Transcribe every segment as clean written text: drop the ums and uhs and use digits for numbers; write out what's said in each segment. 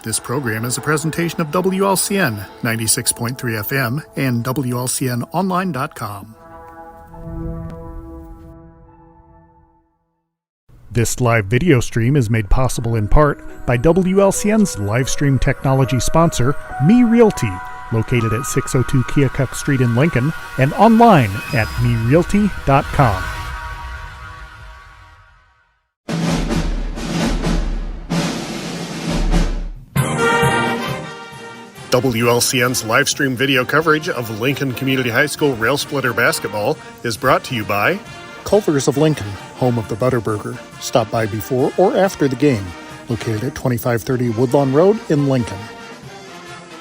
This program is a presentation of WLCN 96.3 FM and WLCNonline.com. This live video stream is made possible in part by WLCN's live stream technology sponsor, Me Realty, located at 602 Keokuk Street in Lincoln and online at merealty.com. WLCN's live stream video coverage of Lincoln Community High School Rail Splitter basketball is brought to you by Culver's of Lincoln, home of the Butterburger. Stop by before or after the game, located at 2530 Woodlawn Road in Lincoln.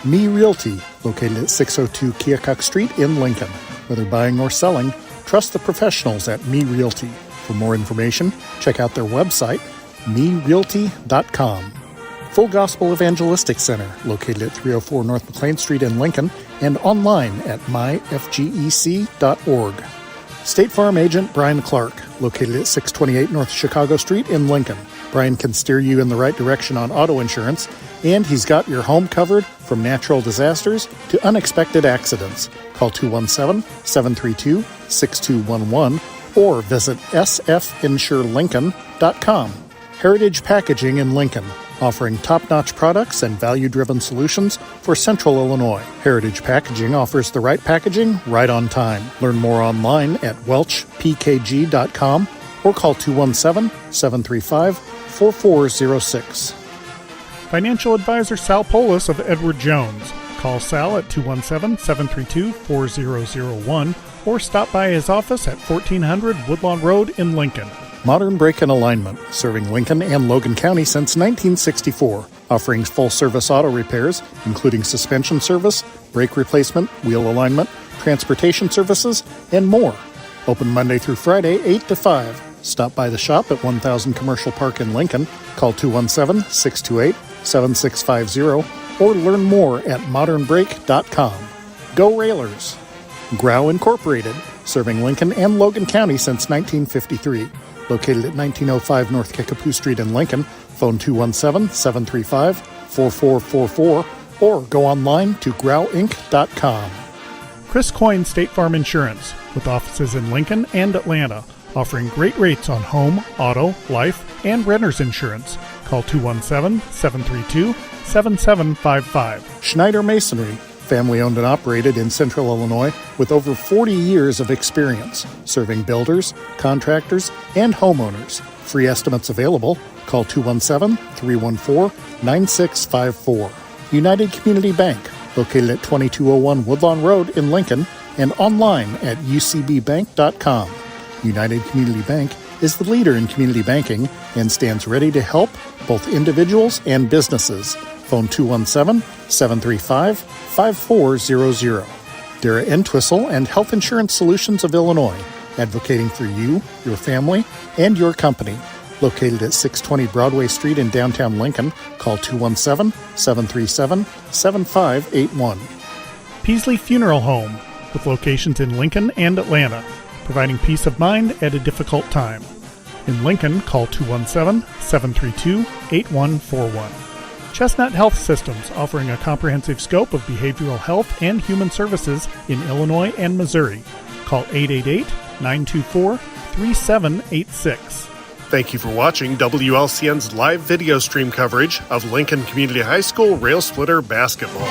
Me Realty, located at 602 Keokuk Street in Lincoln. Whether buying or selling, trust the professionals at Me Realty. For more information, check out their website, merealty.com. Full Gospel Evangelistic Center, located at 304 North McLean Street in Lincoln, and online at myfgec.org. State Farm Agent Brian Clark, located at 628 North Chicago Street in Lincoln. Brian can steer you in the right direction on auto insurance, and he's got your home covered from natural disasters to unexpected accidents. Call 217-732-6211 or visit sfinsurelincoln.com. Heritage Packaging in Lincoln, offering top-notch products and value-driven solutions for Central Illinois. Heritage Packaging offers the right packaging right on time. Learn more online at welchpkg.com or call 217-735-4406. Financial advisor Sal Polis of Edward Jones. Call Sal at 217-732-4001 or stop by his office at 1400 Woodlawn Road in Lincoln. Modern Brake and Alignment, serving Lincoln and Logan County since 1964, offering full-service auto repairs, including suspension service, brake replacement, wheel alignment, transportation services, and more. Open Monday through Friday, 8 to 5. Stop by the shop at 1000 Commercial Park in Lincoln. Call 217-628-7650 or learn more at modernbrake.com. Go Railers! Grau Incorporated, serving Lincoln and Logan County since 1953. Located at 1905 North Kickapoo Street in Lincoln. Phone 217-735-4444 or go online to grauinc.com. Chris Coyne State Farm Insurance, with offices in Lincoln and Atlanta, offering great rates on home, auto, life, and renter's insurance. Call 217-732-7755. Schneider Masonry, family-owned and operated in Central Illinois with over 40 years of experience, serving builders, contractors, and homeowners. Free estimates available. Call 217-314-9654. United Community Bank, located at 2201 Woodlawn Road in Lincoln, and online at ucbbank.com. United Community Bank is the leader in community banking and stands ready to help both individuals and businesses. Phone 217-735-5400. Dara Entwistle and Health Insurance Solutions of Illinois, advocating for you, your family, and your company. Located at 620 Broadway Street in downtown Lincoln, call 217-737-7581. Peasley Funeral Home, with locations in Lincoln and Atlanta, providing peace of mind at a difficult time. In Lincoln, call 217-732-8141. Chestnut Health Systems, offering a comprehensive scope of behavioral health and human services in Illinois and Missouri. Call 888-924-3786. Thank you for watching WLCN's live video stream coverage of Lincoln Community High School Rail Splitter basketball.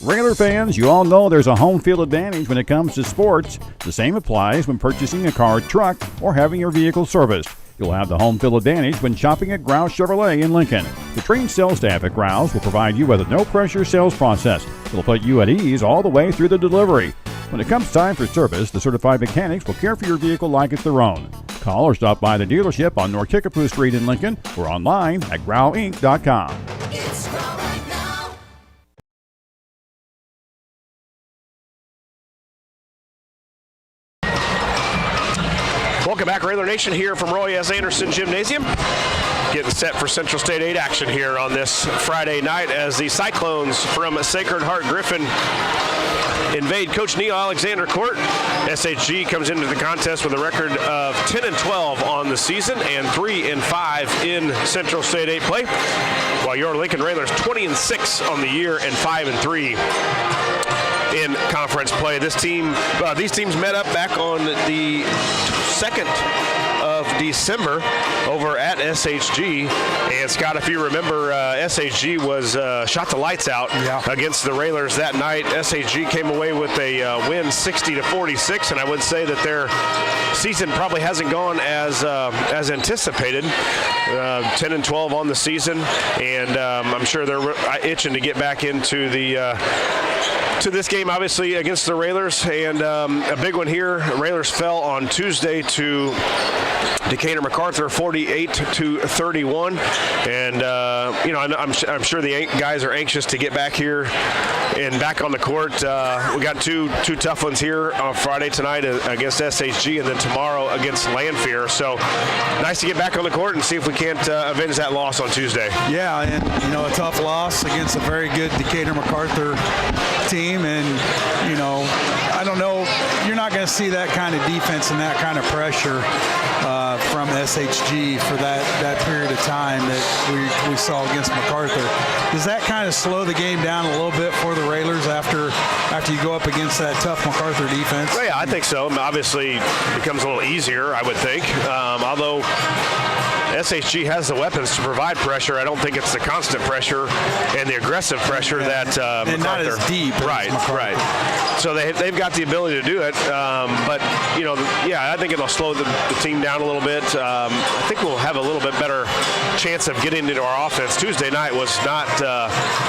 Railer fans, you all know there's a home field advantage when it comes to sports. The same applies when purchasing a car, truck, or having your vehicle serviced. You'll have the home field advantage when shopping at Grouse Chevrolet in Lincoln. The trained sales staff at Grouse will provide you with a no-pressure sales process. It'll put you at ease all the way through the delivery. When it comes time for service, the certified mechanics will care for your vehicle like it's their own. Call or stop by the dealership on North Kickapoo Street in Lincoln or online at grauinc.com. It's Grow right now. Welcome back, Railer Nation, here from Roy S. Anderson Gymnasium. Getting set for Central State 8 action here on this Friday night as the Cyclones from Sacred Heart-Griffin invade Coach Neil Alexander Court. SHG comes into the contest with a record of 10-12 on the season and 3-5 in Central State 8 play, while your Lincoln Railers 20-6 on the year and 5-3 in conference play. These teams met up back on the 2nd of December over at SHG. And Scott, if you remember, SHG was shot the lights out against the Railers that night. SHG came away with a win 60-46, and I would say that their season probably hasn't gone as anticipated. 10-12 on the season, and I'm sure they're itching to get back into to this game, obviously, against the Railers. And a big one here. Railers fell on Tuesday to Decatur MacArthur 48-31. And, I'm sure the guys are anxious to get back here and back on the court. We got two tough ones here on Friday tonight against SHG and then tomorrow against Lanphier. So nice to get back on the court and see if we can't avenge that loss on Tuesday. Yeah, and, a tough loss against a very good Decatur MacArthur team. And, I don't know, you're not going to see that kind of defense and that kind of pressure from SHG for that period of time that we saw against MacArthur. Does that kind of slow the game down a little bit for the Railers after you go up against that tough MacArthur defense? Well, yeah, I think so. Obviously, it becomes a little easier, I would think. Although SHG has the weapons to provide pressure, I don't think it's the constant pressure and the aggressive pressure that MacArthur. And not as deep. Right. So they've got the ability to do it. But, I think it'll slow the team down a little bit. I think we'll have a little bit better chance of getting into our offense. Tuesday night was not,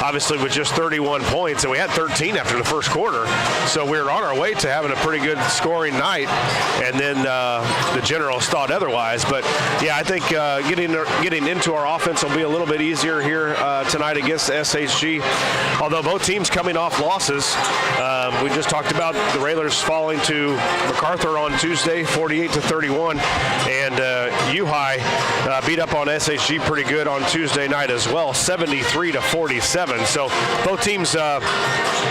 obviously, with just 31 points, and we had 13 after the first quarter. So we were on our way to having a pretty good scoring night, and then the Generals thought otherwise. But, I think getting into our offense will be a little bit easier here tonight against SHG. Although both teams coming off losses. We just talked about the Railers falling to MacArthur on Tuesday, 48-31, and U-High beat up on SHG pretty good on Tuesday night as well, 73-47. So both teams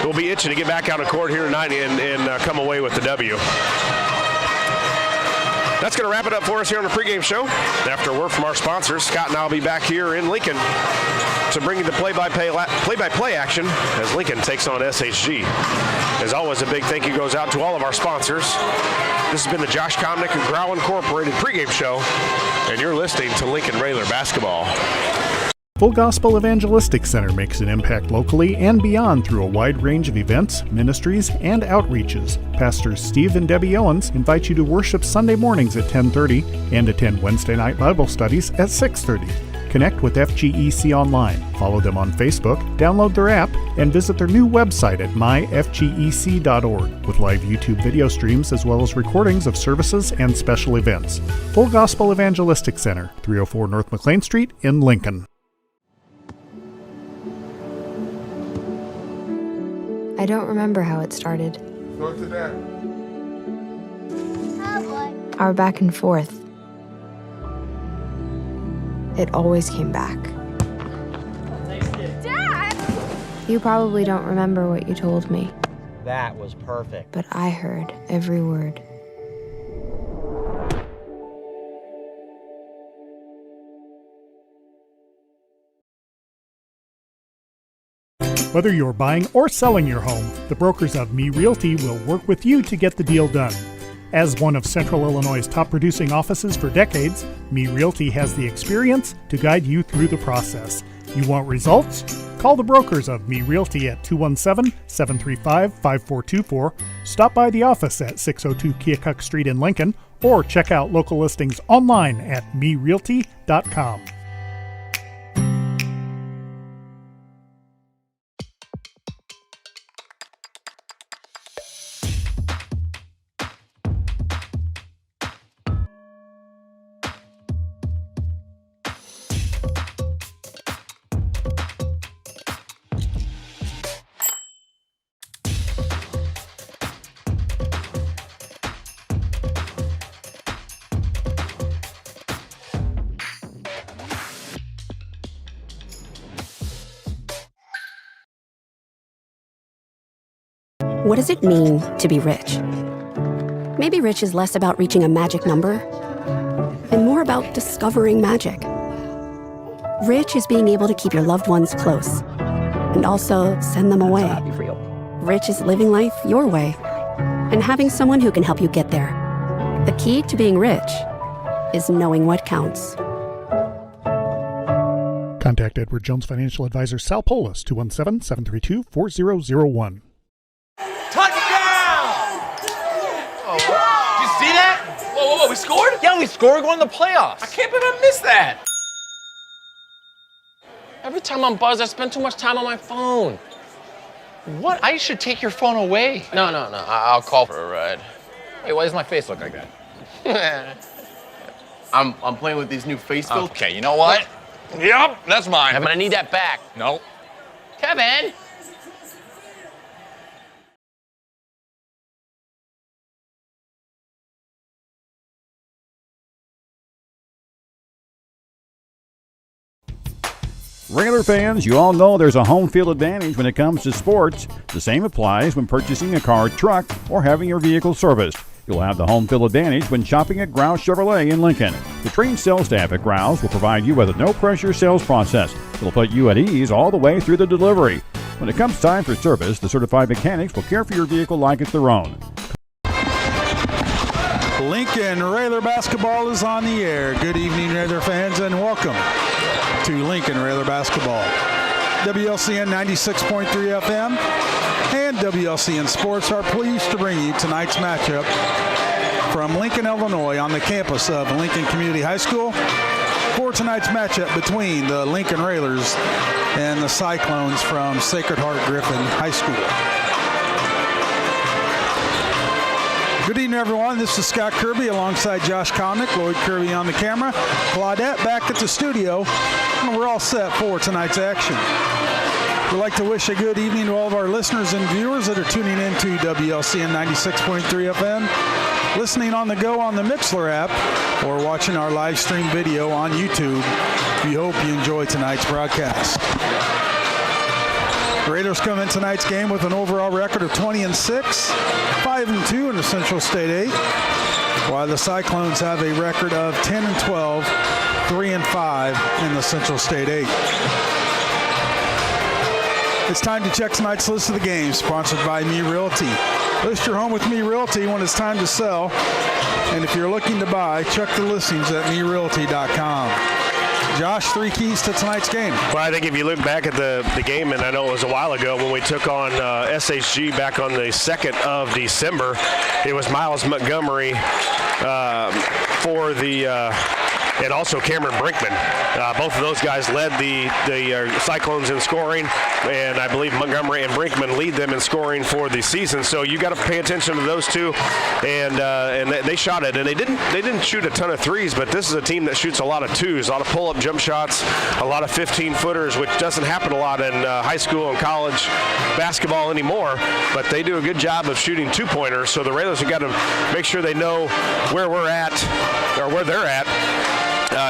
will be itching to get back out of court here tonight and come away with the W. That's going to wrap it up for us here on the pregame show. After a word from our sponsors, Scott and I will be back here in Lincoln to bring you the play-by-play action as Lincoln takes on SHG. As always, a big thank you goes out to all of our sponsors. This has been the Josh Comnick and Grau Incorporated pregame show, and you're listening to Lincoln Railer Basketball. Full Gospel Evangelistic Center makes an impact locally and beyond through a wide range of events, ministries, and outreaches. Pastors Steve and Debbie Owens invite you to worship Sunday mornings at 10:30 and attend Wednesday night Bible studies at 6:30. Connect with FGEC online, follow them on Facebook, download their app, and visit their new website at myfgec.org with live YouTube video streams as well as recordings of services and special events. Full Gospel Evangelistic Center, 304 North McLean Street in Lincoln. I don't remember how it started. Go to that. Our back and forth. It always came back. Dad! You probably don't remember what you told me, That was perfect. but I heard every word. Whether you're buying or selling your home, the brokers of Me Realty will work with you to get the deal done. As one of Central Illinois' top producing offices for decades, Me Realty has the experience to guide you through the process. You want results? Call the brokers of Me Realty at 217-735-5424, stop by the office at 602 Keokuk Street in Lincoln, or check out local listings online at merealty.com. What does it mean to be rich? Maybe rich is less about reaching a magic number and more about discovering magic. Rich is being able to keep your loved ones close and also send them away. Rich is living life your way and having someone who can help you get there. The key to being rich is knowing what counts. Contact Edward Jones Financial Advisor Sal Polis, 217-732-4001. Touchdown! Oh, did you see that? Whoa, we scored? Yeah, we scored going to the playoffs. I can't believe I missed that. Every time I'm buzzed, I spend too much time on my phone. What? I should take your phone away. No. I'll call for a ride. Wait, why does my face look like that? I'm playing with these new face filters. Okay, you know what? Yep, that's mine. Kevin, I need that back. No. Kevin! Railer fans, you all know there's a home field advantage when it comes to sports. The same applies when purchasing a car, truck, or having your vehicle serviced. You'll have the home field advantage when shopping at Grouse Chevrolet in Lincoln. The trained sales staff at Grouse will provide you with a no-pressure sales process. It'll put you at ease all the way through the delivery. When it comes time for service, the certified mechanics will care for your vehicle like it's their own. Lincoln Railer basketball is on the air. Good evening, Railer fans, and welcome to Lincoln Railer basketball. WLCN 96.3 FM and WLCN Sports are pleased to bring you tonight's matchup from Lincoln, Illinois, on the campus of Lincoln Community High School for tonight's matchup between the Lincoln Railers and the Cyclones from Sacred Heart-Griffin High School. Good evening, everyone. This is Scott Kirby alongside Josh Connick, Lloyd Kirby on the camera, Claudette back at the studio, and we're all set for tonight's action. We'd like to wish a good evening to all of our listeners and viewers that are tuning in to WLCN 96.3 FM, listening on the go on the Mixler app, or watching our live stream video on YouTube. We hope you enjoy tonight's broadcast. The Raiders come in tonight's game with an overall record of 20-6, 5-2 in the Central State 8, while the Cyclones have a record of 10-12, 3-5 in the Central State 8. It's time to check tonight's list of the games, sponsored by Me Realty. List your home with Me Realty when it's time to sell, and if you're looking to buy, check the listings at MeRealty.com. Josh, 3 keys to tonight's game. Well, I think if you look back at the game, and I know it was a while ago when we took on SHG back on the 2nd of December, it was Miles Montgomery for the and also Cameron Brinkman. Both of those guys led the Cyclones in scoring, and I believe Montgomery and Brinkman lead them in scoring for the season. So you got to pay attention to those two, and they shot it, and they didn't shoot a ton of threes, but this is a team that shoots a lot of twos, a lot of pull-up jump shots, a lot of 15-footers, which doesn't happen a lot in high school and college basketball anymore. But they do a good job of shooting two-pointers. So the Railers have got to make sure they know where we're at, or where they're at.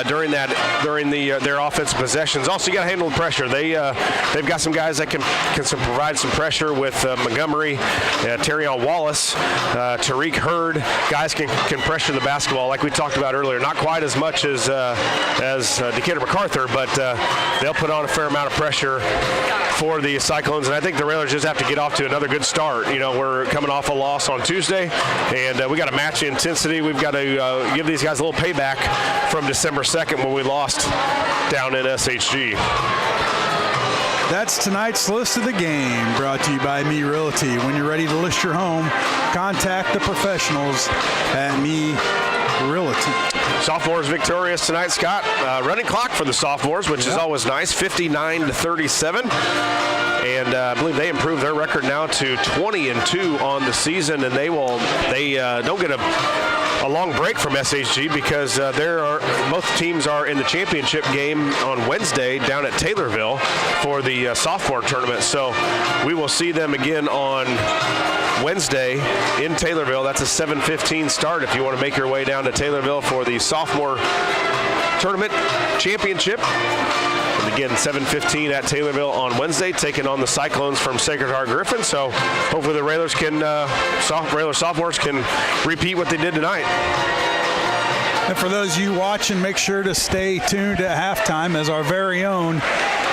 During their offensive possessions. Also, you got to handle the pressure. They've got some guys that can provide some pressure with Montgomery, Terrion Wallace, Tariq Hurd. Guys can pressure the basketball like we talked about earlier. Not quite as much as Decatur MacArthur, but they'll put on a fair amount of pressure for the Cyclones, and I think the Railers just have to get off to another good start. You know, we're coming off a loss on Tuesday, and we got to match the intensity. We've got to give these guys a little payback from December 2nd when we lost down in SHG. That's tonight's list of the game, brought to you by Me Realty. When you're ready to list your home, contact the professionals at Me Realty. Sophomores victorious tonight, Scott. Running clock for the sophomores, which is always nice, 59-37. And I believe they improved their record now to 20-2 on the season, and they don't get a long break from SHG because both teams are in the championship game on Wednesday down at Taylorville for the sophomore tournament. So we will see them again on Wednesday in Taylorville. That's a 7:15 start if you want to make your way down to Taylorville for the sophomore Tournament Championship. And again, 7:15 at Taylorville on Wednesday, taking on the Cyclones from Sacred Heart-Griffin. So hopefully the Railers Railer sophomores can repeat what they did tonight. And for those of you watching, make sure to stay tuned at halftime as our very own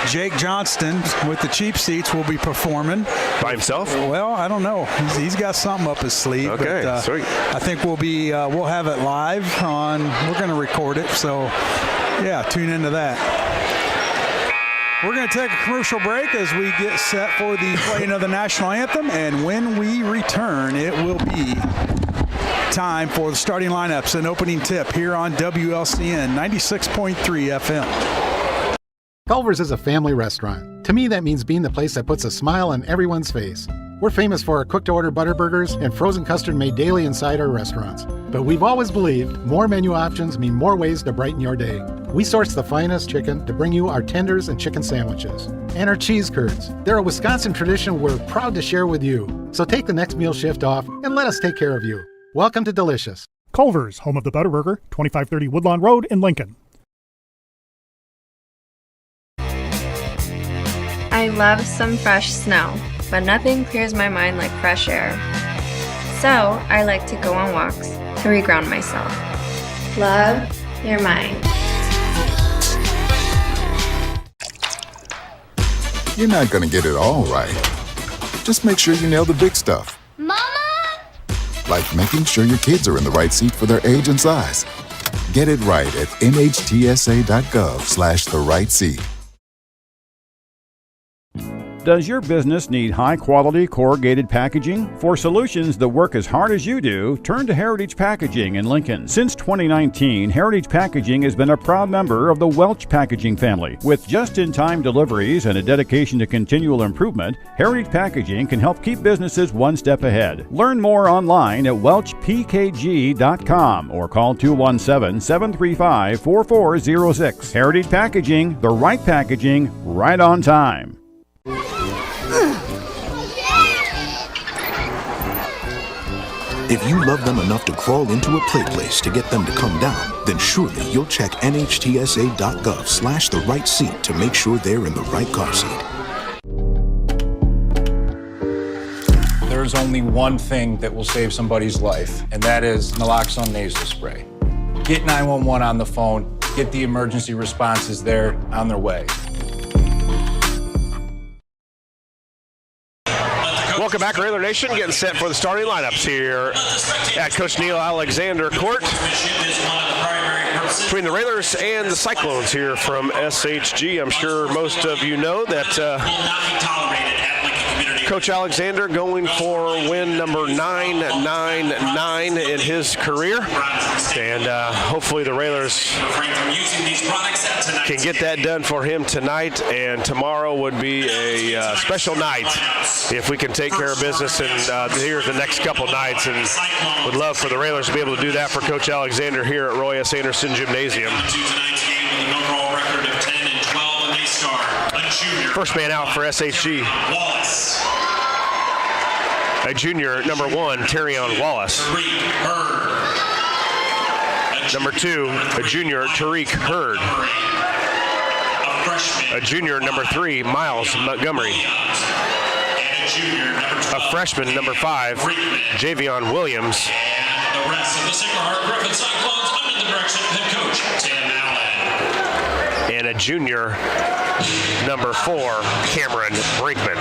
Jake Johnston with the cheap seats will be performing. By himself? Well, I don't know. He's got something up his sleeve. Okay, but, sweet. I think we'll have it live we're going to record it. So, yeah, tune into that. We're going to take a commercial break as we get set for the playing of the national anthem. And when we return, it will be time for the starting lineups and opening tip here on WLCN 96.3 FM. Culver's is a family restaurant. To me, that means being the place that puts a smile on everyone's face. We're famous for our cooked-to-order butter burgers and frozen custard made daily inside our restaurants. But we've always believed more menu options mean more ways to brighten your day. We source the finest chicken to bring you our tenders and chicken sandwiches. And our cheese curds. They're a Wisconsin tradition we're proud to share with you. So take the next meal shift off and let us take care of you. Welcome to Delicious. Culver's, home of the Butterburger, 2530 Woodlawn Road in Lincoln. I love some fresh snow, but nothing clears my mind like fresh air. So I like to go on walks to reground myself. Love, you're mine. You're not going to get it all right. Just make sure you nail the big stuff. Mama! Like making sure your kids are in the right seat for their age and size. Get it right at nhtsa.gov/the-right-seat. Does your business need high-quality corrugated packaging? For solutions that work as hard as you do, turn to Heritage Packaging in Lincoln. Since 2019, Heritage Packaging has been a proud member of the Welch Packaging family. With just-in-time deliveries and a dedication to continual improvement, Heritage Packaging can help keep businesses one step ahead. Learn more online at welchpkg.com or call 217-735-4406. Heritage Packaging, the right packaging, right on time. If you love them enough to crawl into a play place to get them to come down, then surely you'll check nhtsa.gov/the-right-seat to make sure they're in the right car seat. There's only one thing that will save somebody's life, and that is naloxone nasal spray. Get 911 on the phone, get the emergency responses there on their way. Welcome back, Railer Nation. Getting set for the starting lineups here at Coach Neil Alexander Court between the Railers and the Cyclones here from SHG. I'm sure most of you know that Coach Alexander going for win number 999 in his career. And hopefully the Railers can get that done for him tonight. And tomorrow would be a special night if we can take care of business and here's the next couple nights. And would love for the Railers to be able to do that for Coach Alexander here at Roy S. Anderson Gymnasium. First man out for SHG. A junior, number 1, Terrion Wallace. Number 2, a junior, Tariq Hurd. A junior, number 3, Miles Montgomery. A freshman, number 5, Javion Williams. And the rest of the Sacred Heart-Griffin Cyclones under the direction of head coach Tim Allen. And a junior, number 4, Cameron Brinkman.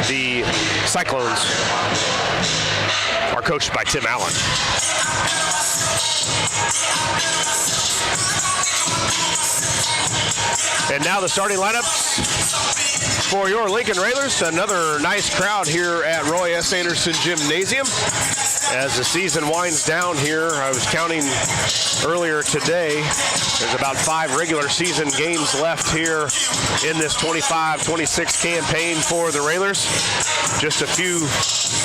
The Cyclones are coached by Tim Allen. And now the starting lineups for your Lincoln Railers. Another nice crowd here at Roy S. Anderson Gymnasium. As the season winds down here, I was counting earlier today, there's about 5 regular season games left here in this 25-26 campaign for the Railers. Just a few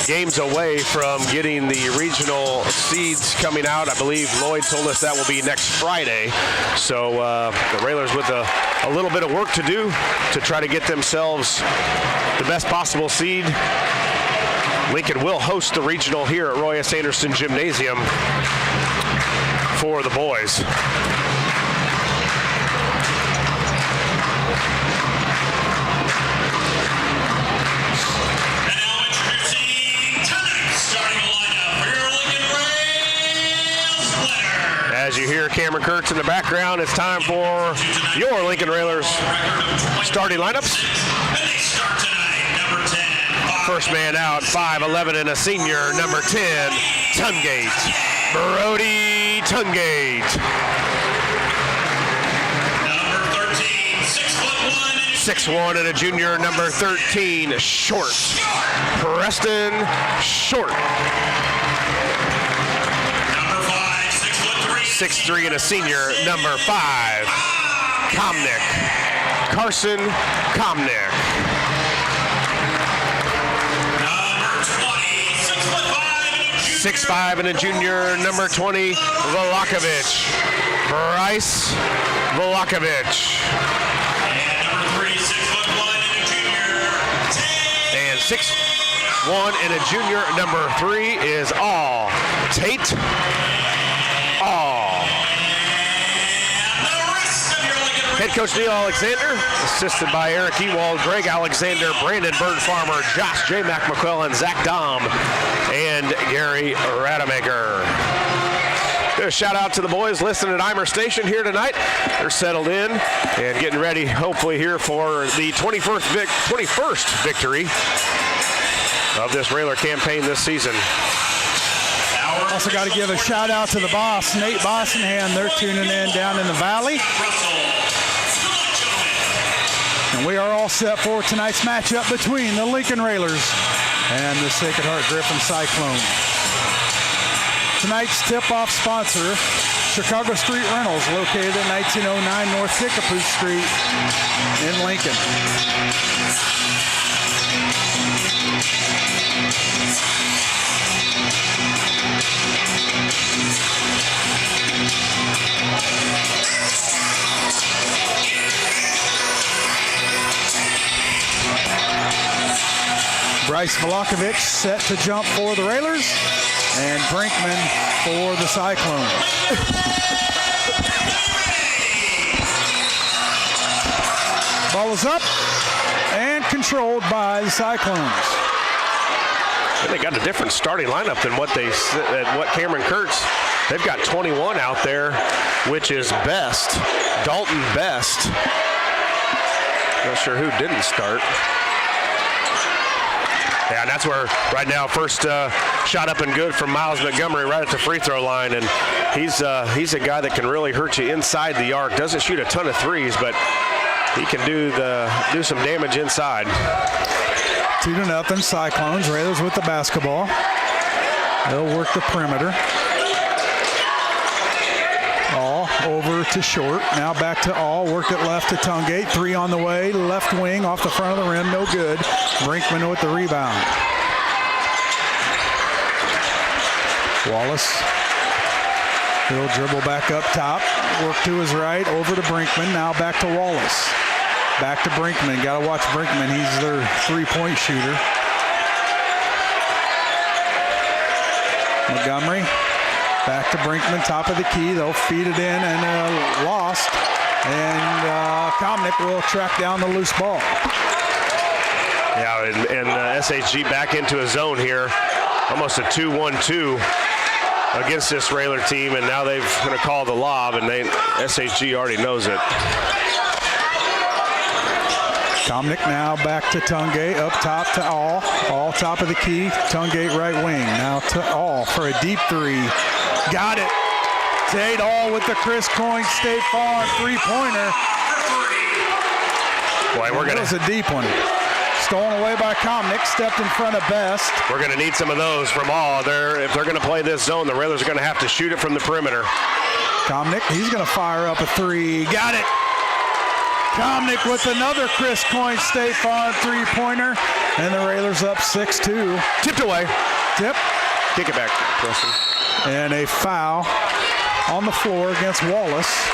games away from getting the regional seeds coming out. I believe Lloyd told us that will be next Friday. So the Railers with a little bit of work to do to try to get themselves the best possible seed. Lincoln will host the regional here at Roy S. Anderson Gymnasium for the boys. As you hear Cameron Kurtz in the background, it's time for your Lincoln Railers starting lineups. First man out, 5'11" and a senior, number 10, Tungate. Brody Tungate. Number 13, 6'1" and a junior, number 13, Short. Preston Short. Number 5, 6'3" and a senior, number 5, Komnick. Carson Komnick. Number 20, 6'5" and a junior, number 20, Volakovich. Bryce Volakovich. And number 3, 6'1" and a junior, 10. And 6'1" and a junior, number 3 is All. Tate All. Head coach Neil Alexander, assisted by Eric Ewald, Greg Alexander, Brandon Bird Farmer, Josh J. McMcQuillan, Zach Dom, and Gary Rademacher. A shout out to the boys listening at Eimer Station here tonight. They're settled in and getting ready, hopefully, here for the 21st victory of this Railer campaign this season. Also got to give a shout out to the boss, Nate Bossenham. They're tuning in down in the valley. And we are all set for tonight's matchup between the Lincoln Railers and the Sacred Heart Griffin Cyclone. Tonight's tip-off sponsor, Chicago Street Rentals, located at 1909 North Kickapoo Street in Lincoln. Bryce Volakovich set to jump for the Railers, and Brinkman for the Cyclone. Ball is up and controlled by the Cyclones. They got a different starting lineup than what Cameron Kurtz. They've got 21 out there, which is Best, Dalton Best. Not sure who didn't start. Yeah, and that's where right now first shot up and good from Miles Montgomery right at the free throw line, and he's a guy that can really hurt you inside the arc. Doesn't shoot a ton of threes, but he can do some damage inside. 2-0 Cyclones. Railers with the basketball. They'll work the perimeter. All over to Short. Now back to All. Work it left to Tungate. 3 on the way. Left wing off the front of the rim. No good. Brinkman with the rebound. Wallace. He'll dribble back up top. Work to his right. Over to Brinkman. Now back to Wallace. Back to Brinkman. Got to watch Brinkman. He's their three-point shooter. Montgomery. Back to Brinkman, top of the key. They'll feed it in and lost. And Komnick will track down the loose ball. Yeah, and SHG back into a zone here. Almost a 2-1-2 against this Railer team, and now they're going to call the lob, and SHG already knows it. Komnick now back to Tungate, up top to All. All top of the key, Tungate right wing. Now to All for a deep 3. Got it. Tate All with the Chris Coyne State Farm three-pointer. Boy, that was a deep one. Stolen away by Komnick, stepped in front of Best. We're going to need some of those from All. If they're going to play this zone, the Railers are going to have to shoot it from the perimeter. Komnick, he's going to fire up a 3. Got it. Komnick with another Chris Coyne State Farm three-pointer, and the Railers up 6-2. Tipped away. Tip. Kick it back, Preston. And a foul on the floor against Wallace.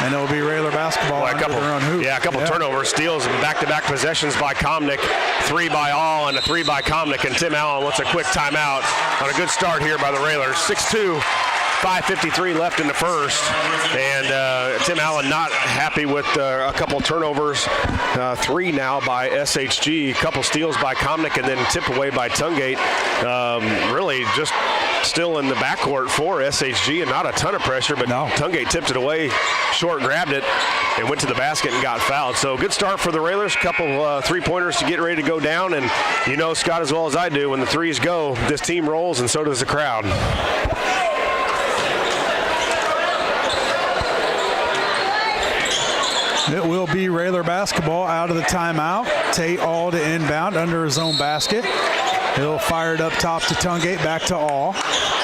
And it'll be Railer basketball under their own hoop. Yeah, a couple turnovers, steals, and back-to-back possessions by Komnick. 3 by All and a 3 by Komnick. And Tim Allen wants a quick timeout on a good start here by the Railers. 6-2. 5:53 left in the first, and Tim Allen not happy with a couple turnovers. 3 now by SHG, a couple steals by Komnick, and then tipped away by Tungate. Really just still in the backcourt for SHG, and not a ton of pressure, but Tungate tipped it away, short grabbed it, and went to the basket and got fouled. So good start for the Railers. Couple three-pointers to get ready to go down, and you know, Scott, as well as I do, when the threes go, this team rolls, and so does the crowd. It will be Railer basketball out of the timeout. Tate All to inbound under his own basket. He'll fire it up top to Tungate, back to All.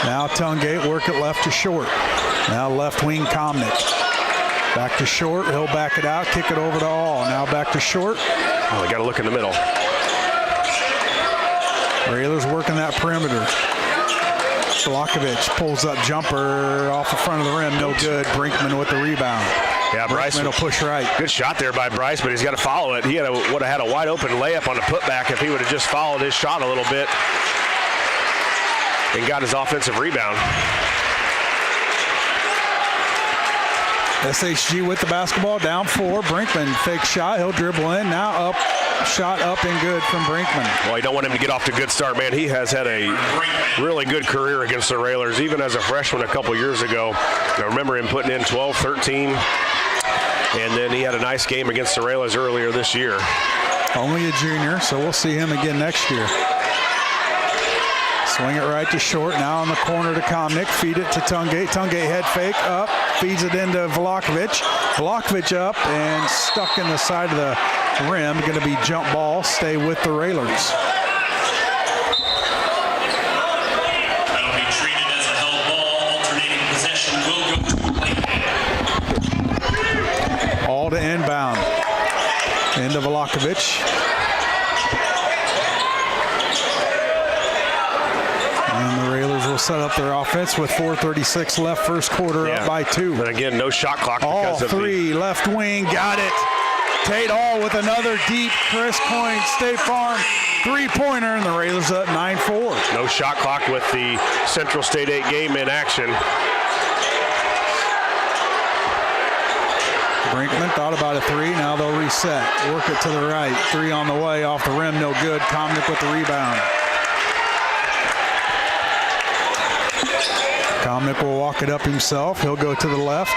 Now Tungate work it left to short. Now left wing Komnick. Back to short, he'll back it out, kick it over to All. Now back to short. Oh, we got to look in the middle. Railers working that perimeter. Vlahovic pulls up jumper off the front of the rim, no good. Brinkman with the rebound. Yeah, Bryce will push right. Good shot there by Bryce, but he's got to follow it. He would have had a wide open layup on the putback if he would have just followed his shot a little bit and got his offensive rebound. SHG with the basketball, down 4. Brinkman fake shot, he'll dribble in. Now up, shot up and good from Brinkman. Well, you don't want him to get off to a good start, man. He has had a really good career against the Railers, even as a freshman a couple years ago. I remember him putting in 12, 13, and then he had a nice game against the Railers earlier this year. Only a junior, so we'll see him again next year. Swing it right to short, now in the corner to Komnick, feed it to Tungate. Tungate head fake, up, feeds it into Vlahovic. Vlahovic up and stuck in the side of the rim. Going to be jump ball, stay with the Railers. That'll be treated as a held ball. Alternating possession will go to play. All to inbound. Into Vlahovic. And the Railers will set up their offense with 4:36 left, first quarter, up by 2. But again, no shot clock because of 3, left wing, got it. Tate All with another deep Chris Coyne State Farm three-pointer, and the Railers up 9-4. No shot clock with the Central State 8 game in action. Brinkman thought about a 3, now they'll reset. Work it to the right, 3 on the way, off the rim, no good. Komnick with the rebound. Komnick will walk it up himself. He'll go to the left.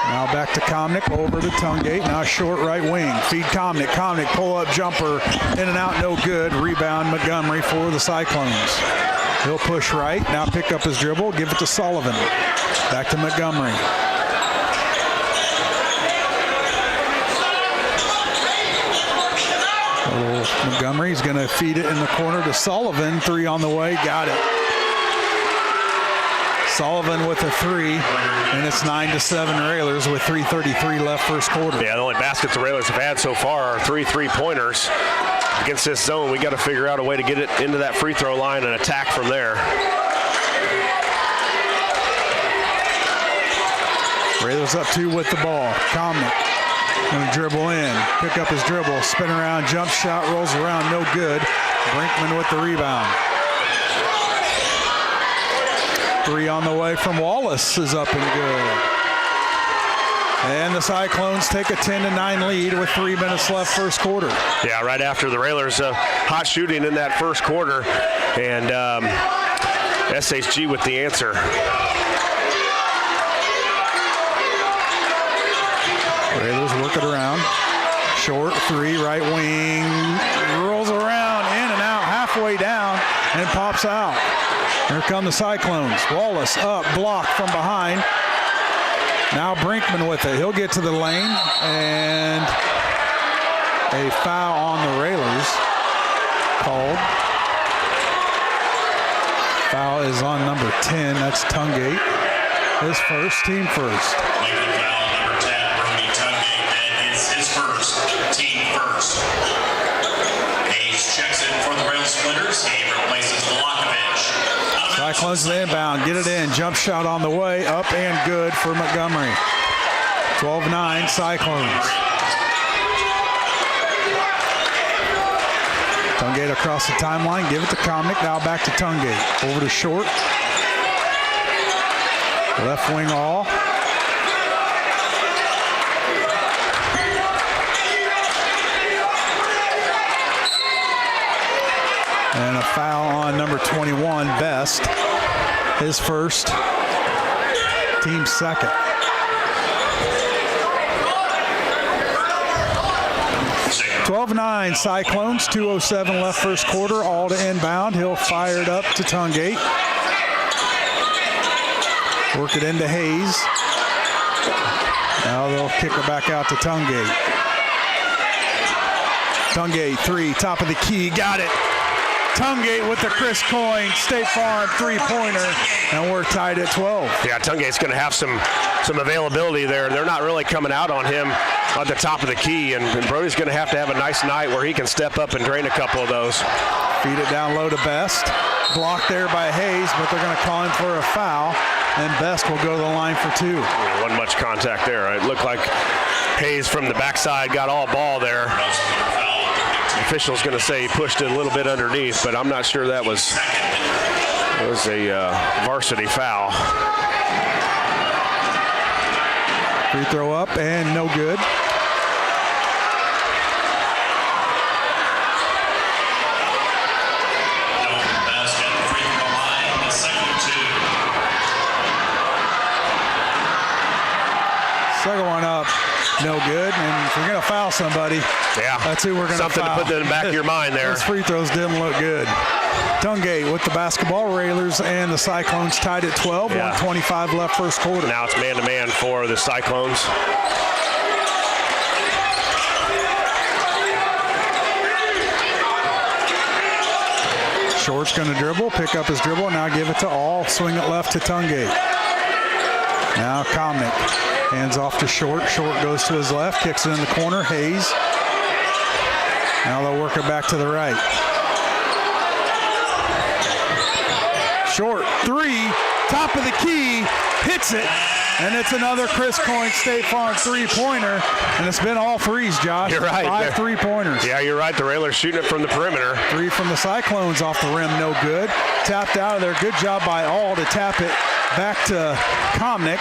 Now back to Komnick, over to Tungate. Now short right wing. Feed Komnick. Komnick pull up jumper. In and out, no good. Rebound Montgomery for the Cyclones. He'll push right. Now pick up his dribble. Give it to Sullivan. Back to Montgomery. Montgomery's going to feed it in the corner to Sullivan. 3 on the way. Got it. Sullivan with a 3, and it's 9-7 Railers with 3:33 left first quarter. Yeah, the only baskets the Railers have had so far are 3 3-pointers. Against this zone, we got to figure out a way to get it into that free throw line and attack from there. Railers up 2 with the ball. Komnick going to dribble in, pick up his dribble, spin around, jump shot, rolls around, no good. Brinkman with the rebound. 3 on the way from Wallace is up and good. And the Cyclones take a 10-9 lead with 3 minutes left first quarter. Yeah, right after the Railers hot shooting in that first quarter, and SHG with the answer. Railers work it around. Short 3, right wing, rolls around, in and out, halfway down, and pops out. Here come the Cyclones. Wallace up, blocked from behind. Now Brinkman with it. He'll get to the lane, and a foul on the Railers called. Foul is on number 10. That's Tungate. His first, team first. Foul number 10, Brody Tungate. That is his first, team first. Hayes checks in for the Rail Splitters. He replaces Vlahovic. Cyclones to the inbound, get it in, jump shot on the way, up and good for Montgomery. 12-9 Cyclones. Tungate across the timeline, give it to Komnick, now back to Tungate. Over to short. Left wing All. And a foul on number 21, Best. his first, team second. (12-9) Cyclones, 2:07 left first quarter, all to inbound. He'll fire it up to Tungate. Work it into Hayes. Now they'll kick it back out to Tungate. Tungate, three, top of the key, got it. Tungate with the Chris Coyne State Farm three-pointer, and we're tied at 12. Yeah, Tungate's going to have some availability there. They're not really coming out on him at the top of the key, and Brody's going to have a nice night where he can step up and drain a couple of those. Feed it down low to Best. Blocked there by Hayes, but they're going to call him for a foul, and Best will go to the line for two. Wasn't much contact there. It looked like Hayes from the backside got all ball there. The official's going to say he pushed it a little bit underneath, but I'm not sure that was a varsity foul. Free throw up and no good. Second one up, no good. And if we're going to foul somebody, that's who we're going to foul. Something to put in the back of your mind there. Those free throws didn't look good. Tungate with the basketball. Railers and the Cyclones tied at 12. 1:25 left first quarter. Now it's man-to-man for the Cyclones. Short's going to dribble, pick up his dribble, now give it to All. Swing it left to Tungate. Now Comnick. Hands off to Short. Short goes to his left, kicks it in the corner. Hayes. Now they'll work it back to the right. Short, three, top of the key, hits it, and it's another Chris Coyne State Farm three-pointer, and it's been all threes, Josh. You're right. 5 3-pointers. Yeah, you're right. The Railers shooting it from the perimeter. Three from the Cyclones off the rim, no good. Tapped out of there. Good job by All to tap it back to Comnick.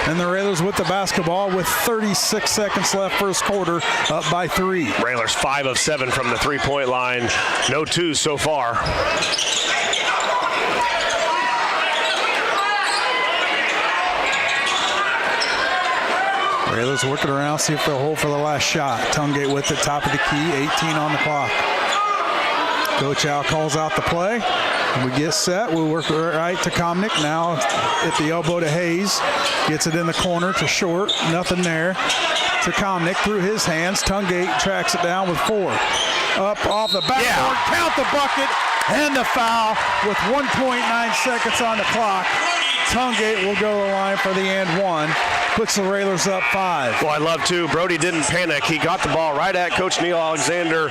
And the Railers with the basketball with 36 seconds left first quarter, up by 3. Railers 5 of 7 from the three-point line. No twos so far. Railers working around, see if they'll hold for the last shot. Tungate with it, top of the key, 18 on the clock. Coach Al calls out the play. We get set. We'll work right to Comnick. Now at the elbow to Hayes. Gets it in the corner to Short. Nothing there. To Comnick through his hands. Tungate tracks it down with 4. Up off the backboard. Count the bucket and the foul with 1.9 seconds on the clock. Tungate will go to the line for the and one. Puts the Railers up 5. Well, I love too. Brody didn't panic. He got the ball right at Coach Neil Alexander.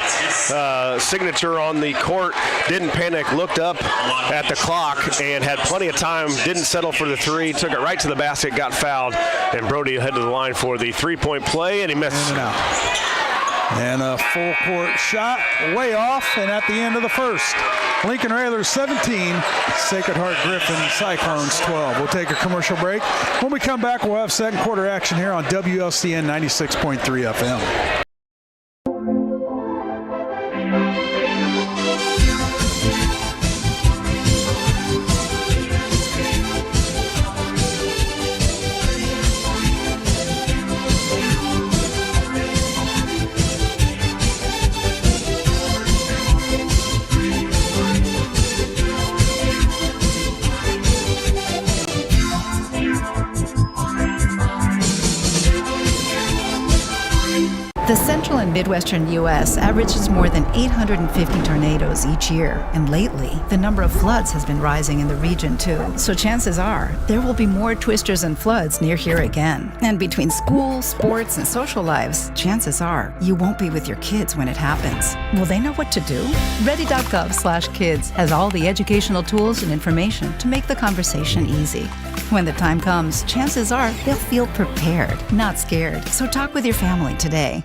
Signature on the court. Didn't panic. Looked up at the clock and had plenty of time. Didn't settle for the three. Took it right to the basket. Got fouled. And Brody headed to the line for the three-point play, and he missed. In and out. And a full court shot way off, and at the end of the first. Lincoln Railers 17, Sacred Heart-Griffin Cyclones 12. We'll take a commercial break. When we come back, we'll have second quarter action here on WLCN 96.3 FM. The central and midwestern U.S. averages more than 850 tornadoes each year, and lately, the number of floods has been rising in the region too. So chances are, there will be more twisters and floods near here again. And between school, sports, and social lives, chances are, you won't be with your kids when it happens. Will they know what to do? Ready.gov/kids has all the educational tools and information to make the conversation easy. When the time comes, chances are, they'll feel prepared, not scared. So talk with your family today.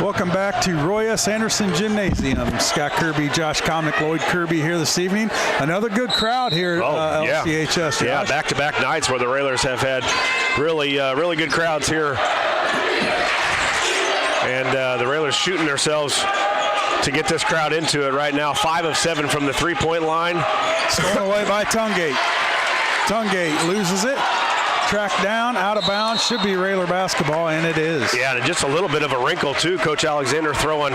Welcome back to Roy S. Anderson Gymnasium. Scott Kirby, Josh Comnick, Lloyd Kirby here this evening. Another good crowd here at LCHS. Yeah, back-to-back nights where the Railers have had really good crowds here. And the Railers shooting themselves to get this crowd into it right now. 5 of 7 from the three-point line. Stolen away by Tungate. Tungate loses it. Tracked down, out of bounds, should be Railer basketball, and it is. Yeah, and just a little bit of a wrinkle, too. Coach Alexander throwing